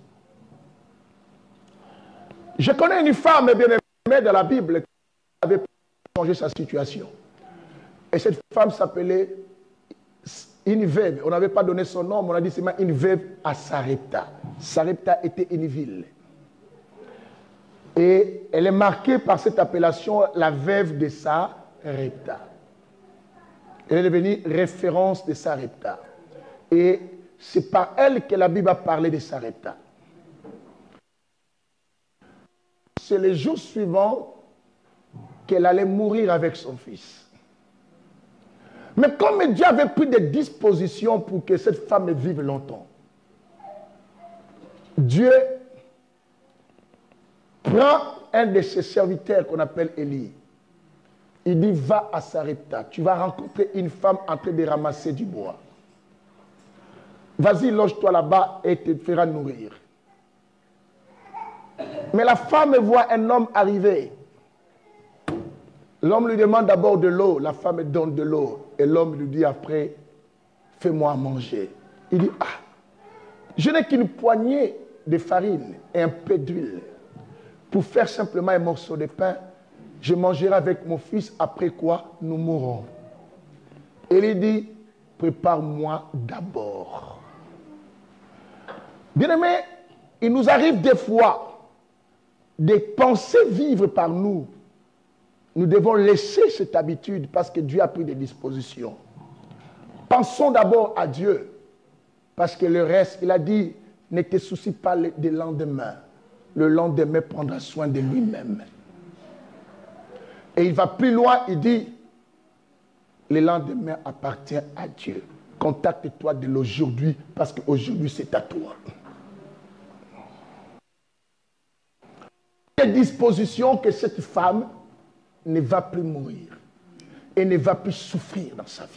Je connais une femme bien aimée de la Bible qui avait changé sa situation. Et cette femme s'appelait une veuve. On n'avait pas donné son nom, mais on a dit seulement une veuve à Sarepta. Sarepta était une ville. Et elle est marquée par cette appellation, la veuve de Sarepta. Elle est devenue référence de Sarepta. Et c'est par elle que la Bible a parlé de Sarepta. C'est le jour suivant qu'elle allait mourir avec son fils. Mais comme Dieu avait pris des dispositions pour que cette femme vive longtemps, Dieu prend un de ses serviteurs qu'on appelle Élie. Il dit, va à Sarepta, tu vas rencontrer une femme en train de ramasser du bois. Vas-y, loge-toi là-bas et te fera nourrir. Mais la femme voit un homme arriver. L'homme lui demande d'abord de l'eau, la femme donne de l'eau. Et l'homme lui dit après, fais-moi manger. Il dit, je n'ai qu'une poignée de farine et un peu d'huile. pour faire simplement un morceau de pain. Je mangerai avec mon fils, après quoi nous mourrons. Et il dit, prépare-moi d'abord. Bien-aimés, il nous arrive des fois de penser vivre par nous. Nous devons laisser cette habitude parce que Dieu a pris des dispositions. Pensons d'abord à Dieu. Parce que le reste, il a dit, ne te soucie pas des lendemains. Le lendemain prendra soin de lui-même. Et il va plus loin, il dit, le lendemain appartient à Dieu. Contacte-toi de l'aujourd'hui parce qu'aujourd'hui c'est à toi. Il y a des dispositions que cette femme ne va plus mourir et ne va plus souffrir dans sa vie.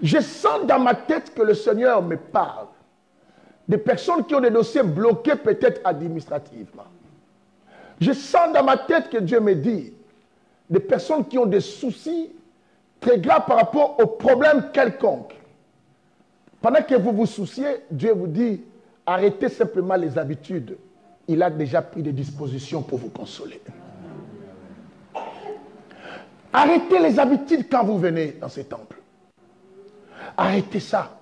Je sens dans ma tête que le Seigneur me parle des personnes qui ont des dossiers bloqués peut-être administrativement. Je sens dans ma tête que Dieu me dit des personnes qui ont des soucis très graves par rapport aux problèmes quelconques. Pendant que vous vous souciez, Dieu vous dit, arrêtez simplement les habitudes. Il a déjà pris des dispositions pour vous consoler. Arrêtez les habitudes quand vous venez dans ces temples. Arrêtez ça,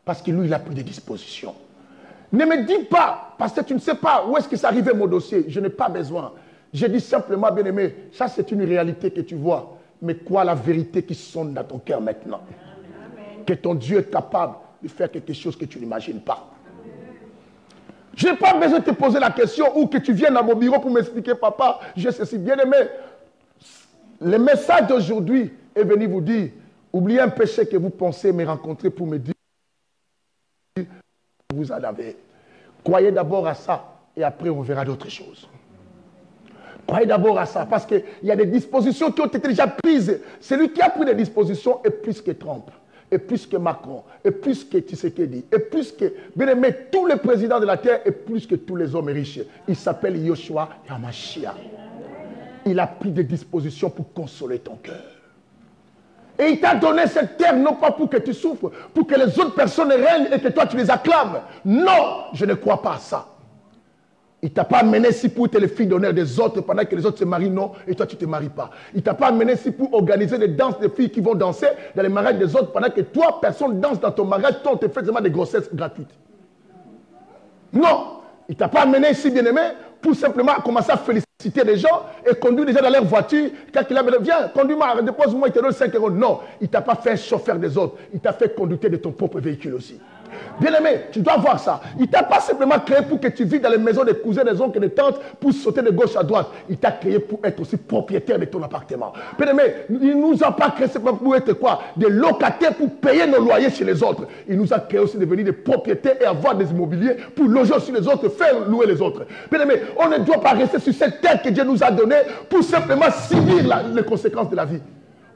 parce que lui, il a pris des dispositions. Ne me dis pas, parce que tu ne sais pas où est-ce que ça arrivait mon dossier. Je n'ai pas besoin. Je dis simplement, bien-aimé, ça c'est une réalité que tu vois. Mais quoi la vérité qui sonne dans ton cœur maintenant? Amen. Que ton Dieu est capable de faire quelque chose que tu n'imagines pas. Je n'ai pas besoin de te poser la question ou que tu viennes à mon bureau pour m'expliquer, papa, je sais si bien-aimé. Le message d'aujourd'hui est venu vous dire, oubliez un péché que vous pensez me rencontrer pour me dire que vous en avez. Croyez d'abord à ça et après on verra d'autres choses. Croyez d'abord à ça parce qu'il y a des dispositions qui ont été déjà prises. Celui qui a pris des dispositions est plus que Trump, est plus que Macron, est plus que Tshisekedi, est plus que, bien aimé, tous les présidents de la terre et plus que tous les hommes riches. Il s'appelle Yoshua Yamashia. Il a pris des dispositions pour consoler ton cœur. Et il t'a donné cette terre non pas pour que tu souffres, pour que les autres personnes règnent et que toi tu les acclames. Non, je ne crois pas à ça. Il ne t'a pas amené ici pour être le fils d'honneur des autres pendant que les autres se marient, non, et toi tu ne te maries pas. Il ne t'a pas amené ici pour organiser des danses de filles qui vont danser dans les mariages des autres pendant que toi, personne danse dans ton mariage, toi on te fait seulement des grossesses gratuites. Non, il ne t'a pas amené ici, bien-aimé, pour simplement commencer à féliciter les gens et conduire les gens dans leur voiture. Quand il a dit, viens, conduis-moi, dépose-moi, il te donne 5 euros. Non, il ne t'a pas fait chauffeur des autres, il t'a fait conducteur de ton propre véhicule aussi. Bien-aimé, tu dois voir ça. Il ne t'a pas simplement créé pour que tu vives dans les maisons des cousins, des oncles, des tantes, pour sauter de gauche à droite. Il t'a créé pour être aussi propriétaire de ton appartement. Bien-aimé, il ne nous a pas créé simplement pour être quoi? Des locataires pour payer nos loyers chez les autres. Il nous a créé aussi de devenir des propriétaires et avoir des immobiliers pour loger aussi les autres, faire louer les autres. Bien-aimé, on ne doit pas rester sur cette terre que Dieu nous a donnée pour simplement subir les conséquences de la vie.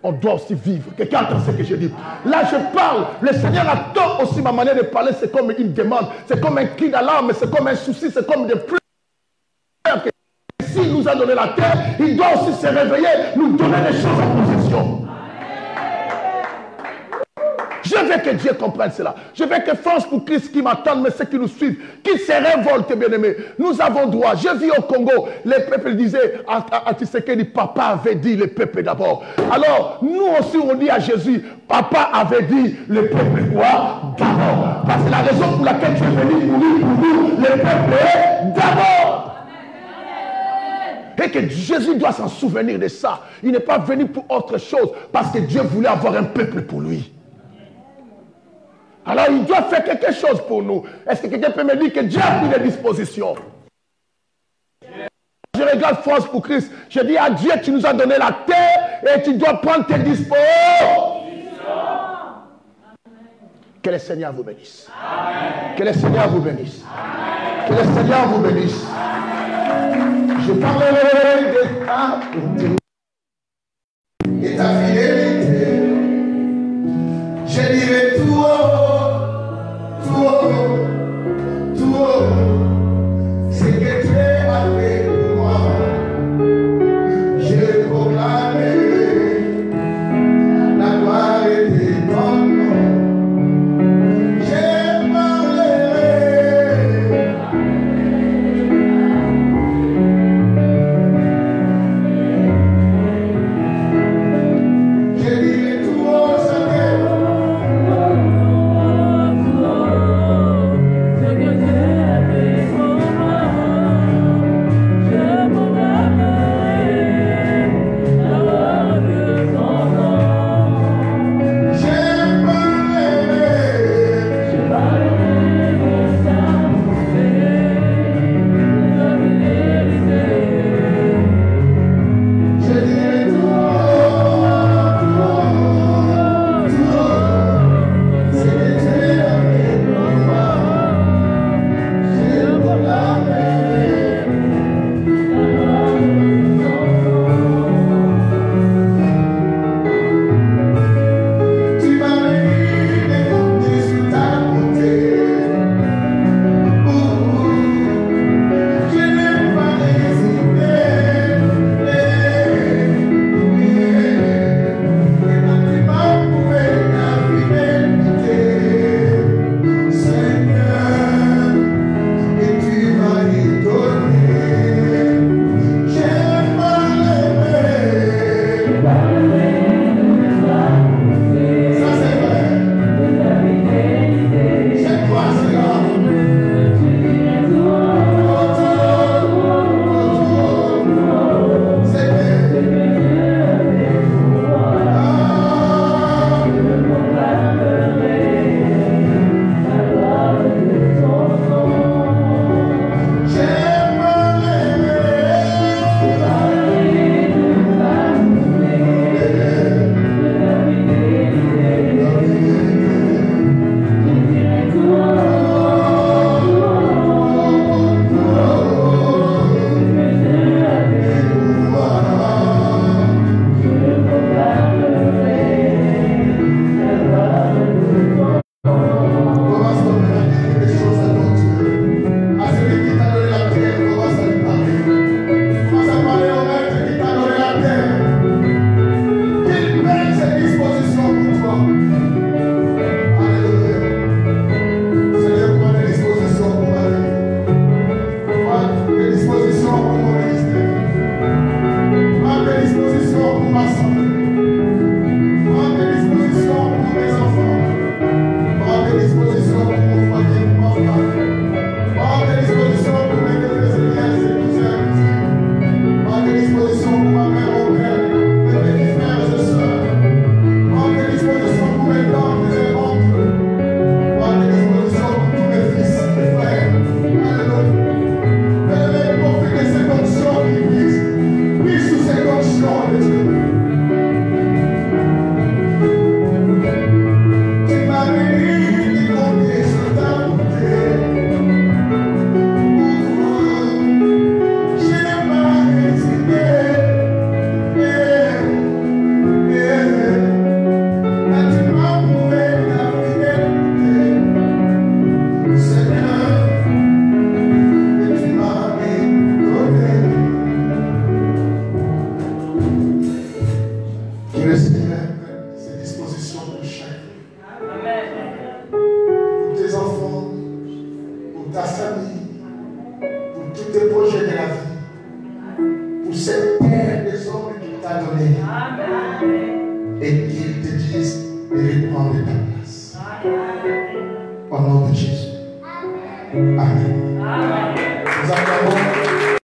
On doit aussi vivre. Quelqu'un entend ce que je dis. Là, je parle. Le Seigneur attend aussi ma manière de parler. C'est comme une demande. C'est comme un cri d'alarme. C'est comme un souci. C'est comme des pleurs. S'il nous a donné la terre, il doit aussi se réveiller, nous donner des choses en possession. Je veux que Dieu comprenne cela. Je veux que France pour Christ qui m'attendent, mais ceux qui nous suivent, qui se révoltent, bien-aimés. Nous avons droit. Je vis au Congo. Les peuples disaient à Tshisekedi, papa avait dit le peuple d'abord. Alors, nous aussi, on dit à Jésus, papa avait dit le peuple quoi? D'abord. Parce que la raison pour laquelle tu es venu mourir pour nous, le peuple est d'abord. Et que Jésus doit s'en souvenir de ça. Il n'est pas venu pour autre chose, parce que Dieu voulait avoir un peuple pour lui. Alors il doit faire quelque chose pour nous. Est-ce que quelqu'un peut me dire que Dieu a pris des dispositions? Je regarde France pour Christ. Je dis à Dieu, tu nous as donné la terre et tu dois prendre tes dispositions. Que le Seigneur vous bénisse. Amen. Que le Seigneur vous bénisse. Amen. Que le Seigneur vous bénisse. Amen. Je parlerai de ta beauté et ta vie.